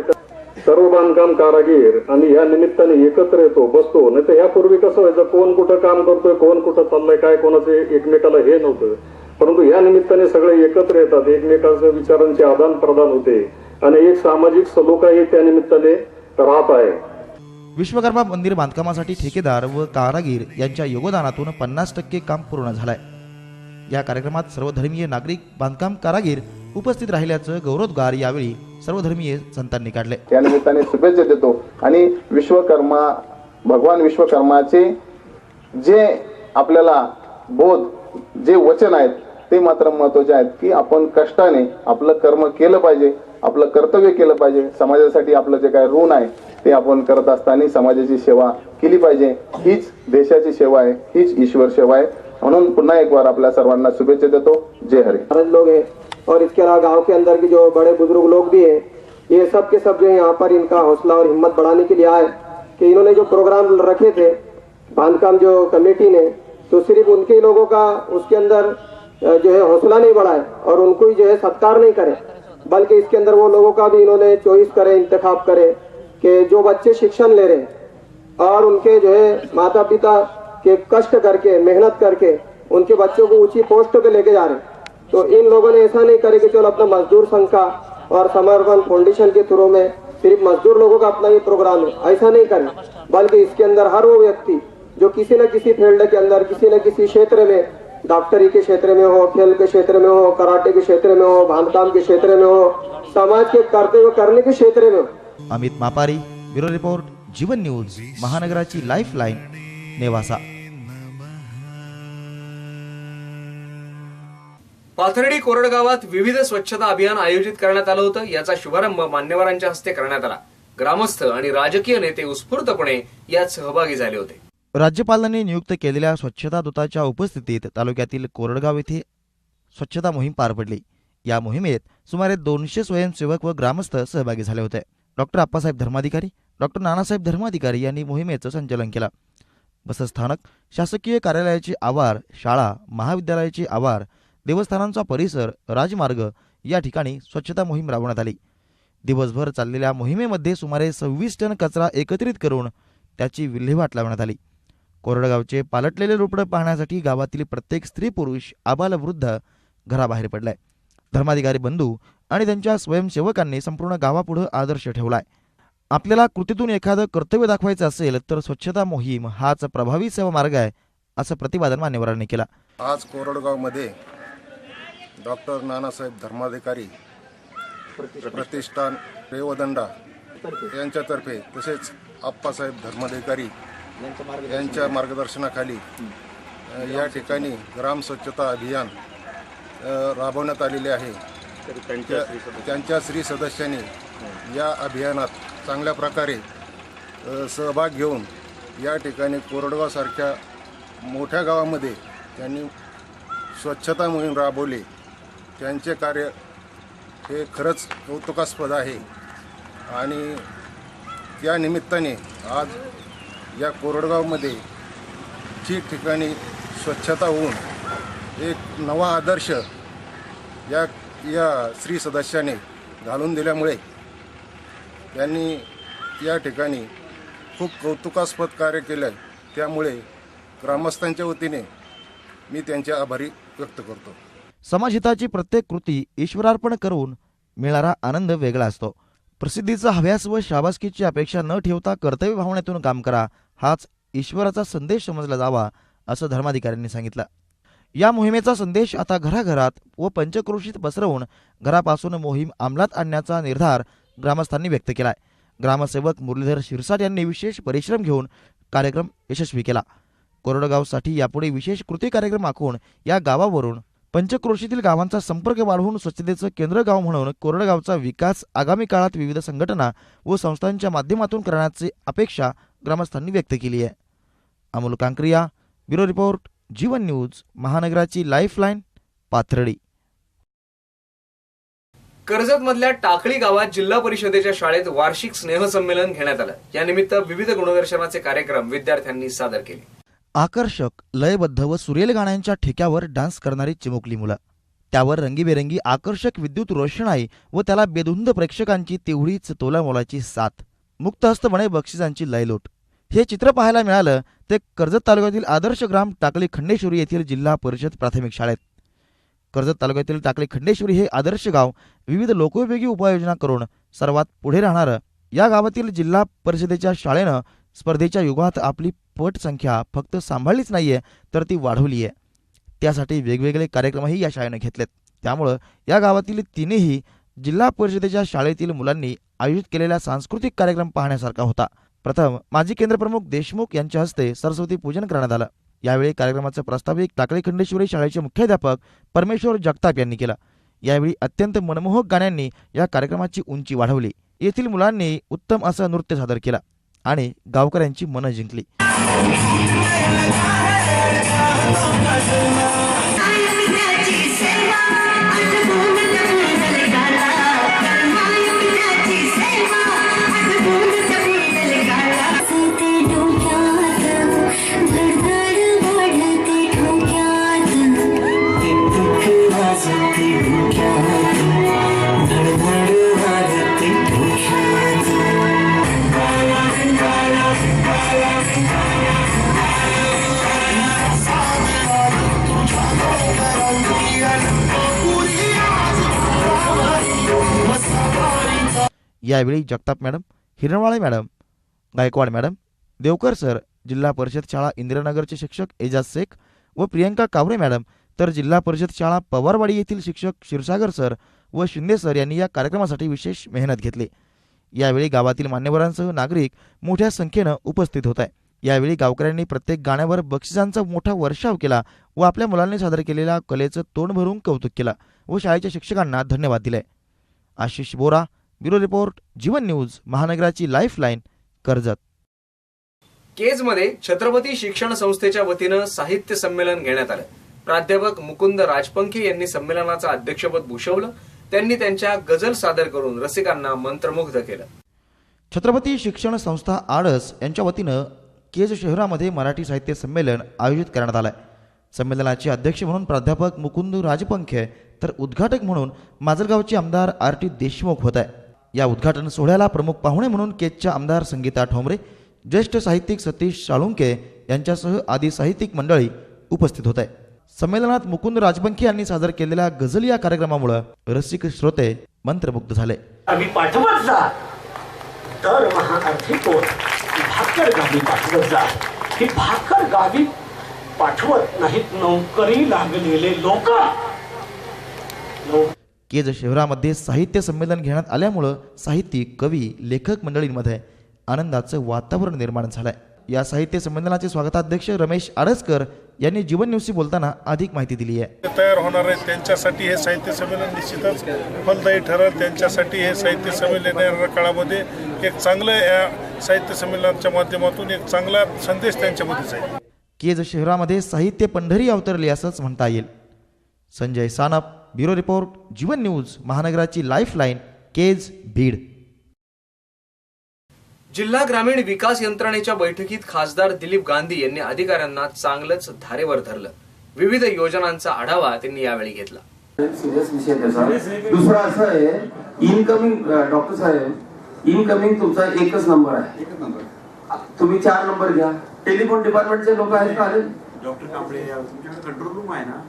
सर्व बांधकाम कारागीर आणि या निमित्ताने एकत्र येतो, बसतो. नाही तर यापूर्वी कसं व्हायचं, कोण कुठं काम करतोय, कोण कुठं चाललंय, काय कोणाचे एकमेकाला हे नव्हतं. परंतु या निमित्ताने सगळे एकत्र येतात, एकमेकांच्या विचारांचे आदान प्रदान होते आणि एक सामाजिक सलोखाही त्या निमित्ताने राहत आहे. विश्वकर्मा मंदिर बांधकामासाठी ठेकेदार व कारागीर यांच्या योगदानातून 50% काम पूर्ण झालंय. या कार्यक्रमात सर्वधर्मीय नागरिक, बांधकाम कारागीर उपस्थित राहिल्याचं गौरवोद्गार यावेळी सर्वधर्मीय संतांनी काढले. या निमित्ताने शुभेच्छा देतो आणि विश्वकर्मा भगवान विश्वकर्माचे जे आपल्याला बोध, जे वचन आहेत ते मात्र महत्त्वाचे आहेत की आपण कष्टाने आपलं कर्म केलं पाहिजे, आपलं कर्तव्य केलं पाहिजे. समाजासाठी आपलं जे काय ऋण आहे ते आपण करत असताना समाजाची सेवा केली पाहिजे. हीच देशाची सेवा आहे, हीच ईश्वर सेवा आहे. म्हणून पुन्हा एक बार आपल्या सर्वांना शुभेच्छा देतो. जय हरी. लोग हैं और इसके अलावा गांव के अंदर के जो बड़े बुजुर्ग लोग भी हैं, ये सब के सब जो यहाँ पर इनका हौसला और हिम्मत बढ़ाने के लिए आए कि इन्होंने जो प्रोग्राम रखे थे बांधकाम जो कमेटी ने, तो सिर्फ उनके ही लोगों का उसके अंदर जो है हौसला नहीं बढ़ाए और उनको ही जो है सत्कार नहीं करे, बल्कि इसके अंदर वो लोगों का भी इन्होंने चॉइस करे, इंतखाब करे कि जो बच्चे शिक्षण ले रहे और उनके जो है माता पिता के कष्ट करके, मेहनत करके उनके बच्चों को ऊंची पोस्ट पे लेके जा रहे हैं, तो इन लोगों ने ऐसा नहीं करे कि चलो अपना मजदूर संघ का और समर्पण फाउंडेशन के थ्रू में सिर्फ मजदूर लोगों का अपना ये प्रोग्राम है, ऐसा नहीं करें, बल्कि इसके अंदर हर वो व्यक्ति जो किसी न किसी फील्ड के अंदर, किसी न किसी क्षेत्र में, डॉक्टरी के क्षेत्र में हो, खेल के क्षेत्र में हो, कराटे के क्षेत्र में हो, बांधकाम के क्षेत्र में हो, समाज के कर्तव्य करने के क्षेत्र में हो. अमित मापारी, ब्युरो रिपोर्ट, जीवन न्यूज, महानगराची लाईफलाईन, नेवासा. पाथर्डी कोरडगावात विविध स्वच्छता अभियान आयोजित करण्यात आलं होतं. याचा शुभारंभ मान्यवरांच्या हस्ते करण्यात आला. ग्रामस्थ आणि राजकीय नेते उत्स्फूर्तपणे यात सहभागी झाले होते. राज्यपालांनी नियुक्त केलेल्या स्वच्छता दूताच्या उपस्थितीत तालुक्यातील कोरडगाव येथे स्वच्छता मोहीम पार पडली. या मोहिमेत सुमारे 200 स्वयंसेवक व ग्रामस्थ सहभागी झाले होते. डॉक्टर आप्पासाहेब धर्माधिकारी, डॉक्टर नानासाहेब धर्माधिकारी यांनी मोहिमेचं संचालन केलं. बसस्थानक, शासकीय कार्यालयाचे आवार, शाळा, महाविद्यालयाचे आवार, देवस्थानांचा परिसर, राजमार्ग या ठिकाणी स्वच्छता मोहीम राबवण्यात आली. दिवसभर चाललेल्या मोहिमेमध्ये सुमारे 26 टन कचरा एकत्रित करून त्याची विल्हेवाट लावण्यात आली. कोरडगावचे पालटलेले रोपडे पाहण्यासाठी गावातील प्रत्येक स्त्री पुरुष, आबालवृद्ध घराबाहेर पडलाय. धर्माधिकारी बंधू आणि त्यांच्या स्वयंसेवकांनी संपूर्ण गावापुढे आदर्श ठेवलाय. आपल्याला कृतीतून एखादं कर्तव्य दाखवायचं असेल तर स्वच्छता मोहीम हाच प्रभावी सेवा मार्ग आहे असं प्रतिपादन मान्यवरांनी केलं. आज कोरडगावमध्ये डॉक्टर नानासाहेब धर्माधिकारी प्रतिष्ठान रेवदंडा यांच्यातर्फे तसेच आप्पासाहेब धर्माधिकारी यांच्या मार्गदर्शनाखाली या ठिकाणी ग्राम स्वच्छता अभियान राबवण्यात आलेले आहे. त्यांच्या श्री सदस्यांनी या अभियानात चांगल्या प्रकारे सहभाग घेऊन या ठिकाणी कोरडगावसारख्या मोठ्या गावामध्ये त्यांनी स्वच्छता मोहीम राबवली. त्यांचे कार्य हे खरंच कौतुकास्पद आहे आणि त्या निमित्ताने आज या कोरडगावमध्ये ठिकठिकाणी स्वच्छता होऊन एक नवा आदर्श या श्री सदस्याने घालून दिल्यामुळे त्यांनी या ठिकाणी खूप कौतुकास्पद कार्य केलं. त्यामुळे ग्रामस्थांच्या वतीने मी त्यांचे आभारी व्यक्त करतो. समाजहिताची प्रत्येक कृती ईश्वरार्पण करून मिळणारा आनंद वेगळा असतो. प्रसिद्धीचा हव्यास व शाबासकीची अपेक्षा न ठेवता कर्तव्य भावनेतून काम करा, हाच ईश्वराचा संदेश समजला जावा, असं धर्माधिकाऱ्यांनी सांगितलं. या मोहिमेचा संदेश आता घराघरात व पंचक्रोशीत पसरवून घरापासून मोहीम अंमलात आणण्याचा निर्धार ग्रामस्थांनी व्यक्त केलाय. ग्रामसेवक मुरलीधर शिरसाट यांनी विशेष परिश्रम घेऊन कार्यक्रम यशस्वी केला. कोरडगावसाठी यापुढे विशेष कृती कार्यक्रम आखून या गावावरून पंचक्रोशीतील गावांचा संपर्क वाढवून स्वच्छतेचं केंद्र गाव म्हणून कोरडगावचा विकास आगामी काळात विविध संघटना व संस्थांच्या माध्यमातून करण्याची अपेक्षा ग्रामस्थांनी व्यक्त केली आहे. अमोल कांक्रिया, ब्युरो रिपोर्ट, जीवन न्यूज, महानगराची लाईफलाईन, पाथर्डी. कर्जतमधल्या टाकळी गावात जिल्हा परिषदेच्या शाळेत वार्षिक स्नेहसंमेलन घेण्यात आलं. या निमित्त विविध गुणदर्शनाचे कार्यक्रम विद्यार्थ्यांनी सादर केले. आकर्षक, लयबद्ध व सुरेल गाण्यांच्या ठेक्यावर डान्स करणारी चिमुकली मुलं, त्यावर रंगीबेरंगी आकर्षक विद्युत रोषणाई व त्याला बेधुंद प्रेक्षकांची तेवढीच तोलामोलाची साथ, मुक्तहस्तपणे बक्षिसांची लयलोट. हे चित्र पाहायला मिळालं ते कर्जत तालुक्यातील आदर्श ग्राम टाकळी खंडेश्वरी येथील जिल्हा परिषद प्राथमिक शाळेत. कर्जत तालुक्यातील टाकळी खंडेश्वरी हे आदर्श गाव विविध लोकोपयोगी उपाययोजना करून सर्वात पुढे राहणारं या गावातील जिल्हा परिषदेच्या शाळेनं स्पर्धेच्या युगात आपली पट संख्या फक्त सांभाळलीच नाहीये तर ती वाढवली आहे. त्यासाठी वेगवेगळे कार्यक्रमही या शाळेनं घेतलेत. त्यामुळं या गावातील तीनही जिल्हा परिषदेच्या शाळेतील मुलांनी आयोजित केलेला सांस्कृतिक कार्यक्रम पाहण्यासारखा होता. प्रथम माजी केंद्रप्रमुख देशमुख यांच्या हस्ते सरस्वती पूजन करण्यात आलं. यावेळी कार्यक्रमाचं प्रास्ताविक टाकळी खंडेश्वरी शाळेचे मुख्याध्यापक परमेश्वर जगताप यांनी केलं. यावेळी अत्यंत मनमोहक गाण्यांनी या कार्यक्रमाची उंची वाढवली. येथील मुलांनी उत्तम असं नृत्य सादर केलं आणि गावकऱ्यांची मनं जिंकली. यावेळी Jagtap madam, Hiranwale madam, Gaikwad madam, Deokar sir, जिल्हा परिषद शाळा इंदिरानगरचे शिक्षक एजाज शेख व प्रियंका कावरे मॅडम, तर जिल्हा परिषद शाळा पवारवाडी येथील शिक्षक क्षीरसागर सर व शिंदे सर यांनी या कार्यक्रमासाठी विशेष मेहनत घेतली. यावेळी गावातील मान्यवरांसह नागरिक मोठ्या संख्येनं उपस्थित होत आहे. यावेळी गावकऱ्यांनी प्रत्येक गाण्यावर बक्षिसांचा मोठा वर्षाव केला व आपल्या मुलांनी सादर केलेल्या कलेचं तोंड भरून कौतुक केलं व शाळेच्या शिक्षकांना धन्यवाद दिले. आशिष बोरा, ब्युरो रिपोर्ट, जीवन न्यूज, महानगराची लाईफलाईन, कर्जत. केजमध्ये छत्रपती शिक्षण संस्थेच्या वतीनं साहित्य संमेलन घेण्यात आलं. प्राध्यापक मुकुंद राजपंखी यांनी संमेलनाचं अध्यक्षपद भूषवलं. त्यांनी त्यांच्या गझल सादर करून रसिकांना मंत्रमुग्ध केलं. छत्रपती शिक्षण संस्था आडस यांच्या वतीनं केज शहरामध्ये मराठी साहित्य संमेलन आयोजित करण्यात आलं. संमेलनाचे अध्यक्ष म्हणून प्राध्यापक मुकुंद राजपंखे तर उद्घाटक म्हणून माजलगावचे आमदार RT देशमुख होत आहे. या उद्घाटन सोहळ्याला प्रमुख पाहुणे म्हणून केजच्या आमदार संगीता ठोंबरे, ज्येष्ठ साहित्यिक सतीश साळुंके यांच्यासह आदी साहित्यिक मंडळी उपस्थित होत आहे. संमेलनात मुकुंद राजपंखी यांनी सादर केलेल्या गझल या कार्यक्रमामुळे रसिक श्रोते मंत्रमुग्ध झाले. आम्ही पाठवत जा तर महाअर्थी कोण भाकर गावी पाठवत जा. ही भाकर गावी पाठवत नाहीत नोकरी लागलेले लोक. केज शहरामध्ये साहित्य संमेलन घेण्यात आल्यामुळं साहित्यिक, कवी, लेखक मंडळींमध्ये आनंदाचं वातावरण निर्माण झालंय. या साहित्य संमेलनाचे स्वागताध्यक्ष रमेश आडसकर यांनी जीवन न्यूजशी बोलताना अधिक माहिती दिली आहे. तयार होणार आहेत त्यांच्यासाठी हे साहित्य संमेलन निश्चितच फलदायी ठरेल. त्यांच्यासाठी हे साहित्य संमेलन येणाऱ्या काळामध्ये एक चांगलं या साहित्य संमेलनाच्या माध्यमातून एक चांगला संदेश त्यांच्यामध्ये जाईल. केज शहरामध्ये साहित्य पंढरी अवतरली असंच म्हणता येईल. संजय सानप, ब्युरो रिपोर्ट, जीवन न्यूज, महानगराची लाईफलाईन, केज, बीड. जिल्हा ग्रामीण विकास यंत्रणेच्या बैठकीत खासदार दिलीप गांधी यांनी अधिकाऱ्यांना चांगलंच धारेवर धरलं. विविध योजनांचा आढावा त्यांनी यावेळी घेतला. सिरियस विषय त्याचा. दुसरा असं आहे, इनकमिंग डॉक्टर साहेब, इनकमिंग तुमचा एकच नंबर आहे. तुम्ही 4 नंबर घ्या. टेलिफोन डिपार्टमेंटचे लोक आहेत का आले? डॉक्टर कांबळे तुमच्याकडे कंट्रोल रूम आहे ना?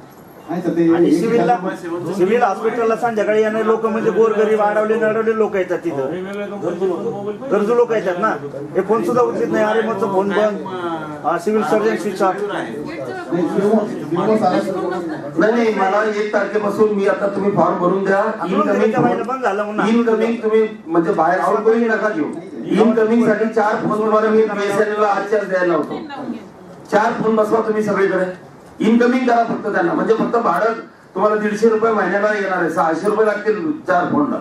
आणि सिव्हिल हॉस्पिटलला संध्याकाळी येणारे लोक म्हणजे गोरगरीब, अडवले लोक येतात तिथं. गरजू लोक येतात ना. हे फोन सुद्धा उचलत नाही. अरे मग फोन बंद, सिव्हिल सर्जन स्विच ऑफ. नाही, मला 1 तारखेपासून मी आता तुम्ही फॉर्म भरून द्या. इनकमिंग तुम्ही म्हणजे बाहेर आउटगोईंग नका घेऊ. इनकमिंग साठी 4 फोन तुम्हाला मी BSNL ला आजच्याच द्यायला होतो. 4 फोन बसवा तुम्ही सगळीकडे. इनकमिंग करा फक्त त्यांना. म्हणजे फक्त भाडं तुम्हाला 150 रुपये महिन्याला येणार आहे. 600 रुपये लागतील 4 फोनला.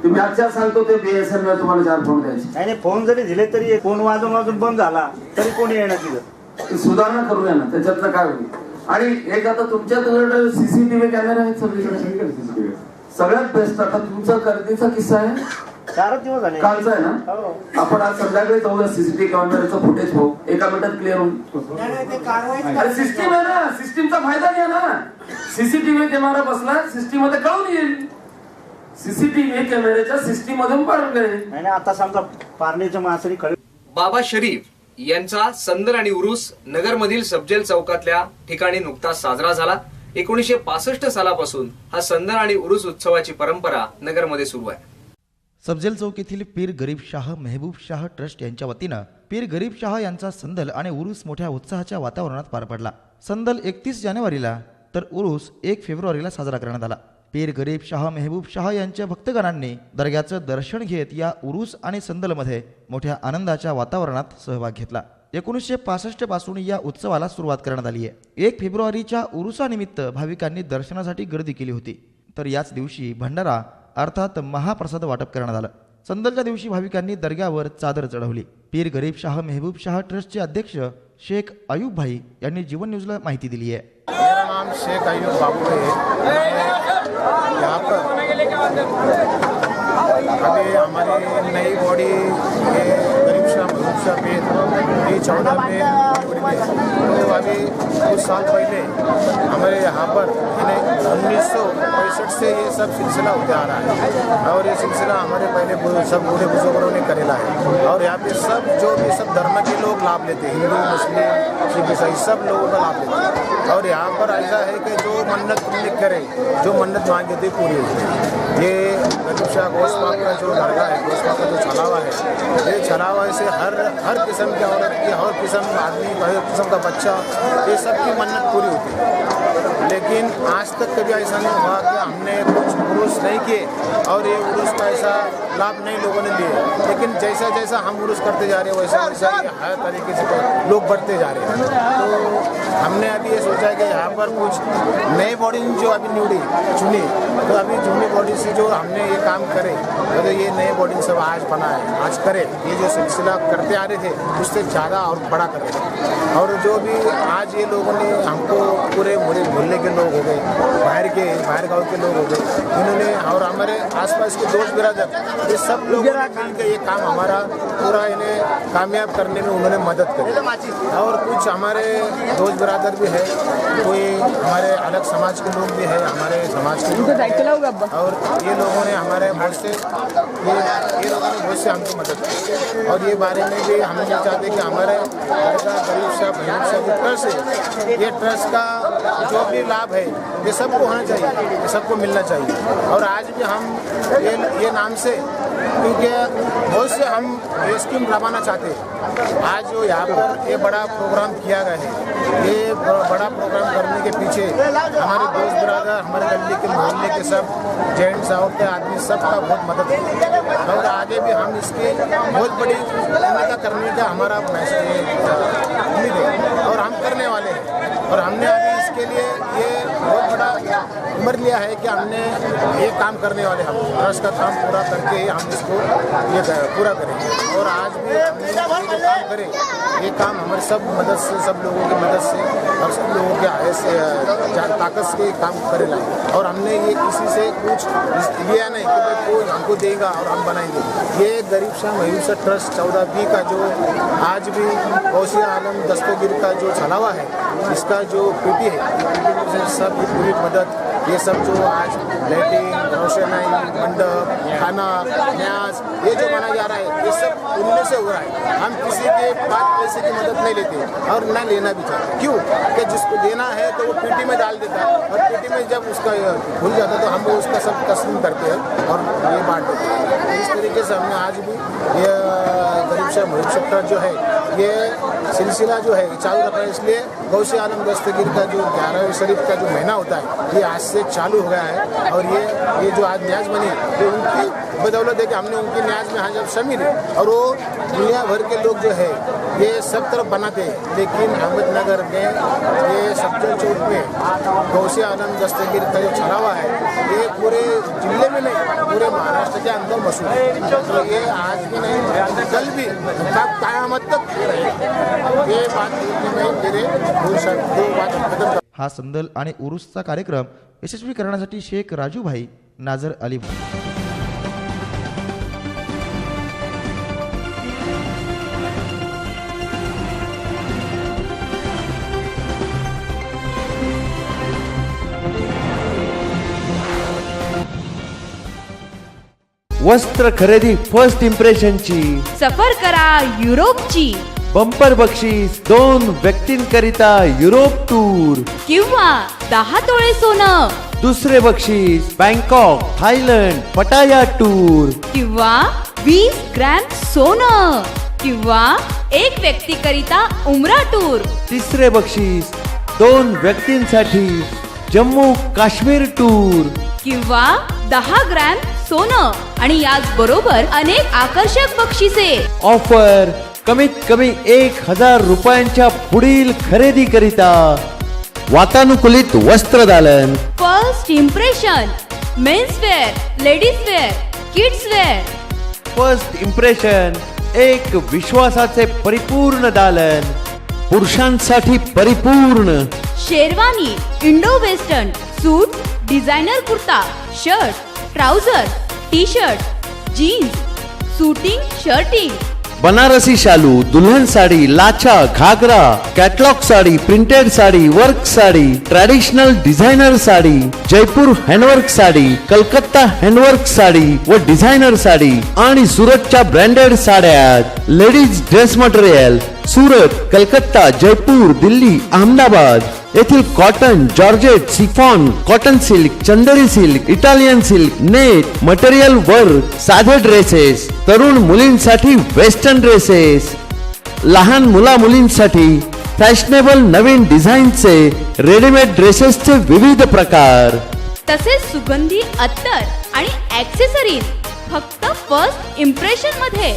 तुम्ही आजच्या सांगतो ते BSNL तुम्हाला 4 फोन द्यायचे. नाही, फोन जरी दिले तरी फोन वाजून बंद झाला तरी कोणी येणार तिथं. सुधारणा करूया ना, त्याच्यातलं काय होईल. आणि एक आता तुमच्याकडे CCTV कॅमेरा आहेत सगळीकडे. सगळ्यात बेस्ट आता तुमचा कर्दीचा किस्सा आहे. 4 दिवस झाले. कालचा आहे ना? आपण आज संध्याकाळी जाऊया CCTV कॅमेऱ्याचं फुटेज पाहू. 1 मिनिटात क्लिअर होईल. अरे सिस्टीम आहे ना, सिस्टीमचा फायदा घ्या ना. CCTV कॅमेरा बसला, सिस्टीम मध्ये कळून येईल. CCTV कॅमेऱ्याच्या सिस्टीम मधून पाडून गेले. नाही, आता समजा पार्लेच्या मासरी खडे. बाबा शरीफ यांचा संदल आणि उरूस नगरमधील सबजेल चौकातल्या ठिकाणी नुकताच साजरा झाला. 1965 सालापासून हा संदल आणि उरूस उत्सवाची परंपरा नगरमध्ये सुरू आहे. सबजेल चौक येथील पीर गरीब शाह मेहबूब शाह ट्रस्ट यांच्या वतीनं पीर गरीब शाह यांचा संदल आणि उरूस मोठ्या उत्साहाच्या वातावरणात पार पडला. संदल 31 जानेवारीला तर उरूस 1 फेब्रुवारीला साजरा करण्यात आला. पीर गरीब शाह मेहबूब शाह यांच्या भक्तगणांनी दर्ग्याचं दर्शन घेत या उरूस आणि संदलमध्ये मोठ्या आनंदाच्या वातावरणात सहभाग घेतला. 1965 पासून या उत्सवाला सुरुवात करण्यात आली आहे. 1 फेब्रुवारीच्या उरुसानिमित्त भाविकांनी दर्शनासाठी गर्दी केली होती. तर याच दिवशी भंडारा अर्थात महाप्रसाद वाटप करण्यात आलं. संदलच्या दिवशी भाविकांनी दर्ग्यावर चादर चढवली. पीर गरीब शाह मेहबूब शाह ट्रस्टचे अध्यक्ष शेख अयूब भाई यांनी जीवन न्यूजला माहिती दिली आहे. मेरा नाम शेख अयूब बाबू है. यहाँ पर अभी हमारी नई बॉडी गरीब शाह मेहबूब शाह पेट 14 में तो अभी कुछ साल पहले हमारे यहाँ पर 1965 से ये सब सिलसिला होते आ रहा है. और ये सिलसिला हमारे पहले सब बूढ़े बुजुर्गों ने करेला है. और यहाँ पे सब जो भी सब धर्म के लोग लाभ लेते हैं, हिंदू, मुस्लिम, सिख, ईसाई सब लोगों का लाभ लेते हैं. और यहाँ पर ऐसा है कि जो मन्नत तुमने करे, जो मन्नत मांगे थे पूरी होती है. ये गरीब शाह गौस पाक का जो दरगाह है, गौस पाक का जो छलावा है, ये छलावा से हर किस्म की औरत की, हर किस्म आदमी, हर किस्म का बच्चा, ये सब की मन्नत पूरी होती है. लेकिन आज तक कभी ऐसा नहीं हुआ कि हमने कुछ उरूस नहीं किए और ये उरूस का ऐसा लाभ नहीं लोगों ने लिए. लेकिन जैसा जैसा हम उरूस करते जा रहे हैं वैसा वैसा ये हर तरीके से लोग बढ़ते जा रहे हैं. तो हमने अभी ये सोचा कि यहाँ पर कुछ नई बॉडी जो अभी चुनी, तो अभी जूनी बॉडी से जो हमने ये काम करे, तो ये नए बॉडी सब आज बनाए, आज करे. ये जो सिलसिला करते आ रहे थे उससे ज़्यादा और बड़ा करें. और जो भी आज ये लोगों ने हमको पूरे मोहल्ले के लोग हो गए, बाहर गांव के लोग हो गए, इन्होंने और हमारे आसपास के दोस्त बिरादर, ये सब लोग मिलकर ये काम हमारा पूरा इन्हें कामयाब करने में उन्होंने मदद करी. और कुछ हमारे दोस्त बिरादर भी है, कोई हमारे अलग समाज के लोग भी है, हमारे समाज के लोग, और ये लोगों ने हमारे बहुत से ये लोगों ने बहुत से हमको मदद की. और ये बारे में भी हम ये चाहते कि हमारे गरीब साहब ट्रस्ट है, ये ट्रस्ट का जो भी लाभ है ये सबको होना चाहिए, ये सबको मिलना चाहिए। और आज भी हम ये नाम से, क्योंकि बहुत से हम ये स्कीम लाना चाहते हैं। आज जो यहाँ पर ये बड़ा प्रोग्राम किया गया है, ये बड़ा प्रोग्राम करने के पीछे हमारे दोस्त बरादर, हमारे गली के मोहल्ले के सब जेंट्स औरतें आदमी सबका बहुत मदद है। और आगे भी हम इसकी बहुत बड़ी भूमिका करने का हमारा उम्मीद है और हम करने वाले हैं। और हमने अभी इसके लिए ये बहुत बड़ा उम्र लिया है कि हमने ये काम करने वाले, हम ट्रस्ट का काम पूरा करके हम इसको ये पूरा करेंगे। और आज भी हमने ये जो काम करे, ये काम हमारे सब मदद से, सब लोगों की मदद से और सब लोगों के ऐसे ताकत से काम करे लाए। और हमने ये किसी से कुछ लिया नहीं कि भाई कोई हमको देगा और हम बनाएंगे। ये गरीब शाह मयूर शाह ट्रस्ट 14B का जो आज भी गौसिया आलम दस्तगीर का जो छलावा है, इसका जो पीटी है, सब की पूरी मदद, ये सब जो आज लाइटिंग, रोशनाई, मंडप, खाना, न्याज, ये जो माना जा रहा है, ये सब उनमें से हो रहा है। हम किसी के पास पैसे की मदद नहीं लेते और न लेना भी चाहते। क्यों कि जिसको देना है तो वो पीटी में डाल देता है, और पीटी में जब उसका भूल जाता है तो हम उसका सब तस्लीम करते हैं और ये बांट देते हैं। इस तरीके से हमने आज भी ये गरीब शाह मयूर शाह ट्रस्ट जो है, ये सिलसिला जो है चालू रखा है। इसलिए गौसिया आलम दस्तगीर का जो 11वें शरीफ का जो महीना होता है, ये आज से चालू हो गया है। और ये जो आज न्याज बनी, ये उनकी बदौलत है कि हमने उनकी न्याज में यहाँ जब शामिल है। और वो दुनिया भर के लोग जो है ये सब तरफ बनाते हैं, लेकिन अहमदनगर में ये सब्जल चौक में गौसिया आलम दस्तगीर का जो छलावा है, ये पूरे जिले में नहीं, पूरे महाराष्ट्र के अंदर मशहूर है। तो ये आज भी नहीं, कल भी, क़यामत तक ये बात मेरे दो बात खत्म। हा संदल आणि उरुसचा कार्यक्रम यशस्वी करण्यासाठी शेख राजूभाई, नाझर अली भाई, वस्त्र खरेदी फर्स्ट इम्प्रेशनची, सफर करा युरोपची, बंपर बक्षीस 2 व्यक्तींकरिता युरोप टूर, किंवा 10 तोळे सोनं, दुसरे बक्षीस बँकॉक, थायलंड, पटाया टूर, किंवा 20 ग्रॅम सोनं, किंवा 1 व्यक्तीकरिता उमरा टूर, तिसरे बक्षीस 2 व्यक्तींसाठी जम्मू काश्मीर टूर, किंवा 10 ग्रॅम सोनं आणि याच बरोबर अनेक आकर्षक बक्षिसे. ऑफर कमीत कमी 1000 रुपयांच्या पुढील खरेदी करिता वातानुकूलित वस्त्रदालन, first impression, mens wear, ladies wear, kids wear. First impression एक विश्वासाचे परिपूर्ण दालन, पुरुषांसाठी परिपूर्ण sherwani, Indo western, suit, designer kurta, shirt, trouser, T shirt, jeans, suiting, shirting, Banarasi शालू, दुल्हन साडी, लाचा, ghagra, catalogue sari, printed sari, work sari, traditional designer sari, Jaipur handwork sari, Calcutta handwork sari व डिझायनर साडी आणि सुरतच्या ब्रँडेड साड्या, ladies dress material, Surat, Calcutta, Jaipur, Delhi, Ahmedabad येथील cotton, georgette, chiffon, cotton silk, Chanderi silk, Italian silk, net, material work, साधे ड्रेसेस, तरुण मुलींसाठी वेस्टर्न ड्रेसेस, लहान मुला मुलींसाठी फॅशनेबल नवीन डिझाईनचे रेडीमेड ड्रेसेसचे विविध प्रकार, तसेच सुगंधी अत्तर आणि ॲक्सेसरीज फक्त फर्स्ट इम्प्रेशन मध्ये.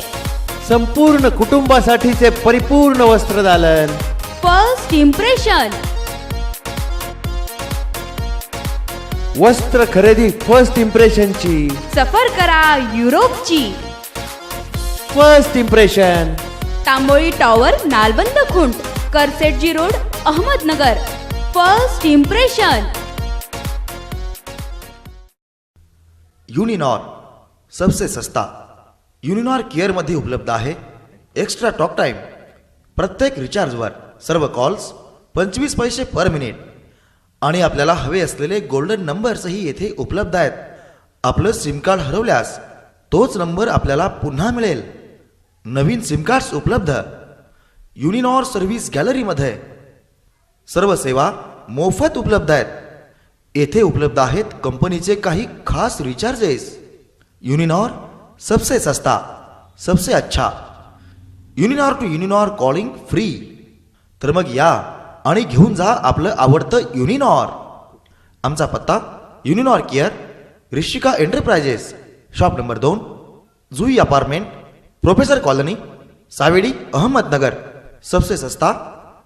संपूर्ण कुटुंबासाठीचे परिपूर्ण वस्त्रदालन, फर्स्ट इम्प्रेशन. वस्त्र खरेदी फर्स्ट इम्प्रेशनची, सफर करा युरोपची. First impression, Tamboli tower, Nalband Khunt, Karsetji road, Ahmednagar. First impression. Uninor सबसे सस्ता. युनिनॉर केअरमध्ये उपलब्ध आहे एक्स्ट्रा टॉक टाईम. प्रत्येक रिचार्जवर सर्व कॉल्स 25 पैसे पर मिनिट आणि आपल्याला हवे असलेले गोल्डन नंबर्सही येथे उपलब्ध आहेत. आपलं सिम कार्ड हरवल्यास तोच नंबर आपल्याला पुन्हा मिळेल. नवीन सिम कार्ड्स उपलब्ध. युनिनॉर सर्व्हिस गॅलरीमध्ये सर्व सेवा मोफत उपलब्ध आहेत. येथे उपलब्ध आहेत कंपनीचे काही खास रिचार्जेस. युनिनॉर सबसे सस्ता सबसे अच्छा. Uninor to Uninor calling free. तर मग या आणि घेऊन जा आपलं आवडतं युनिनॉर. आमचा पत्ता Uninor care, Rishika enterprises, shop number 2, Jui apartment, professor colony, Savedi, Ahmednagar. सबसे सस्ता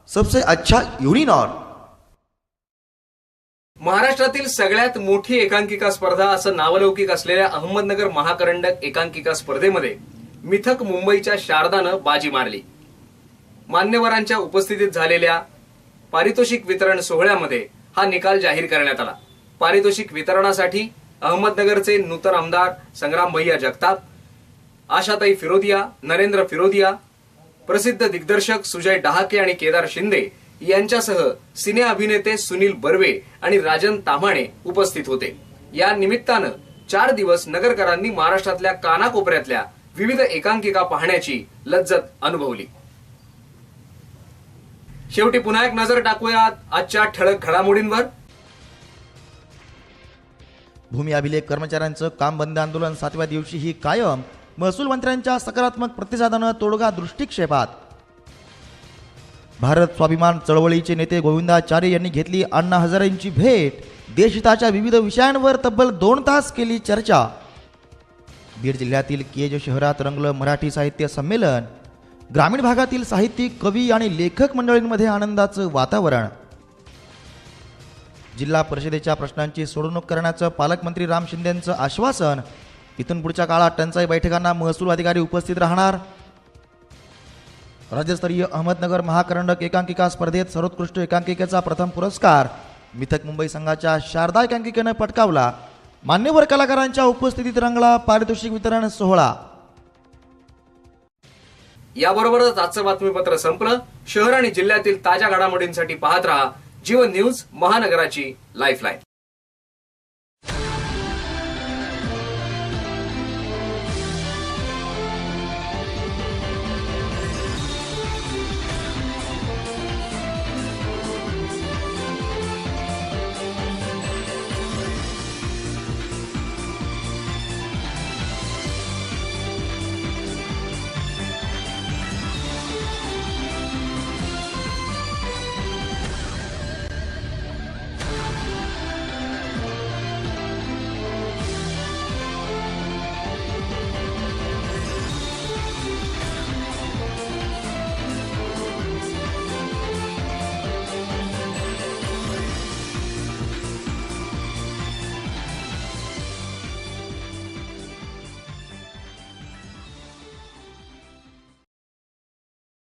सबसे अच्छा युनिनॉर. महाराष्ट्रातील सगळ्यात मोठी एकांकिका स्पर्धा असं नावलौकिक असलेल्या अहमदनगर महाकरंडक एकांकिका स्पर्धेमध्ये मिथक मुंबईच्या शारदानं बाजी मारली. मान्यवरांच्या उपस्थितीत झालेल्या पारितोषिक वितरण सोहळ्यामध्ये हा निकाल जाहीर करण्यात आला. पारितोषिक वितरणासाठी अहमदनगरचे नूतन आमदार संग्राम भैया जगताप, आशाताई फिरोदिया, नरेंद्र फिरोदिया, प्रसिद्ध दिग्दर्शक सुजय डहाके आणि केदार शिंदे यांच्यासह सिने अभिनेते सुनील बर्वे आणि राजन ताम्हाणे उपस्थित होते. या निमित्तानं 4 दिवस नगरकरांनी महाराष्ट्रातल्या कानाकोपऱ्यातल्या विविध एकांकिका पाहण्याची लज्जत अनुभवली. शेवटी पुन्हा एक नजर टाकूया आजच्या ठळक घडामोडींवर. भूमी अभिलेख कर्मचाऱ्यांचं काम बंद आंदोलन 7व्या दिवशीही कायम. महसूल मंत्र्यांच्या सकारात्मक प्रतिसादानं तोडगा दृष्टिक्षेपात. भारत स्वाभिमान चळवळीचे नेते गोविंदाचार्य यांनी घेतली अण्णा हजारेंची भेट. देशहिताच्या विविध विषयांवर तब्बल 2 तास केली चर्चा. बीड जिल्ह्यातील केज शहरात रंगलं मराठी साहित्य संमेलन. ग्रामीण भागातील साहित्यिक, कवी आणि लेखक मंडळींमध्ये आनंदाचं वातावरण. जिल्हा परिषदेच्या प्रश्नांची सोडवणूक करण्याचं पालकमंत्री राम शिंदेंचं आश्वासन. इथून पुढच्या काळात टंचाई बैठकांना महसूल अधिकारी उपस्थित राहणार. राज्यस्तरीय अहमदनगर महाकरंडक एकांकिका स्पर्धेत सर्वोत्कृष्ट एकांकिकेचा प्रथम पुरस्कार मिथक मुंबई संघाच्या शारदा एकांकिकेनं पटकावला. मान्यवर कलाकारांच्या उपस्थितीत रंगला पारितोषिक वितरण सोहळा. याबरोबरच आजचं बातमीपत्र संपलं. शहर आणि जिल्ह्यातील ताज्या घडामोडींसाठी पाहत रहा जीवन न्यूज, महानगराची लाईफलाईन.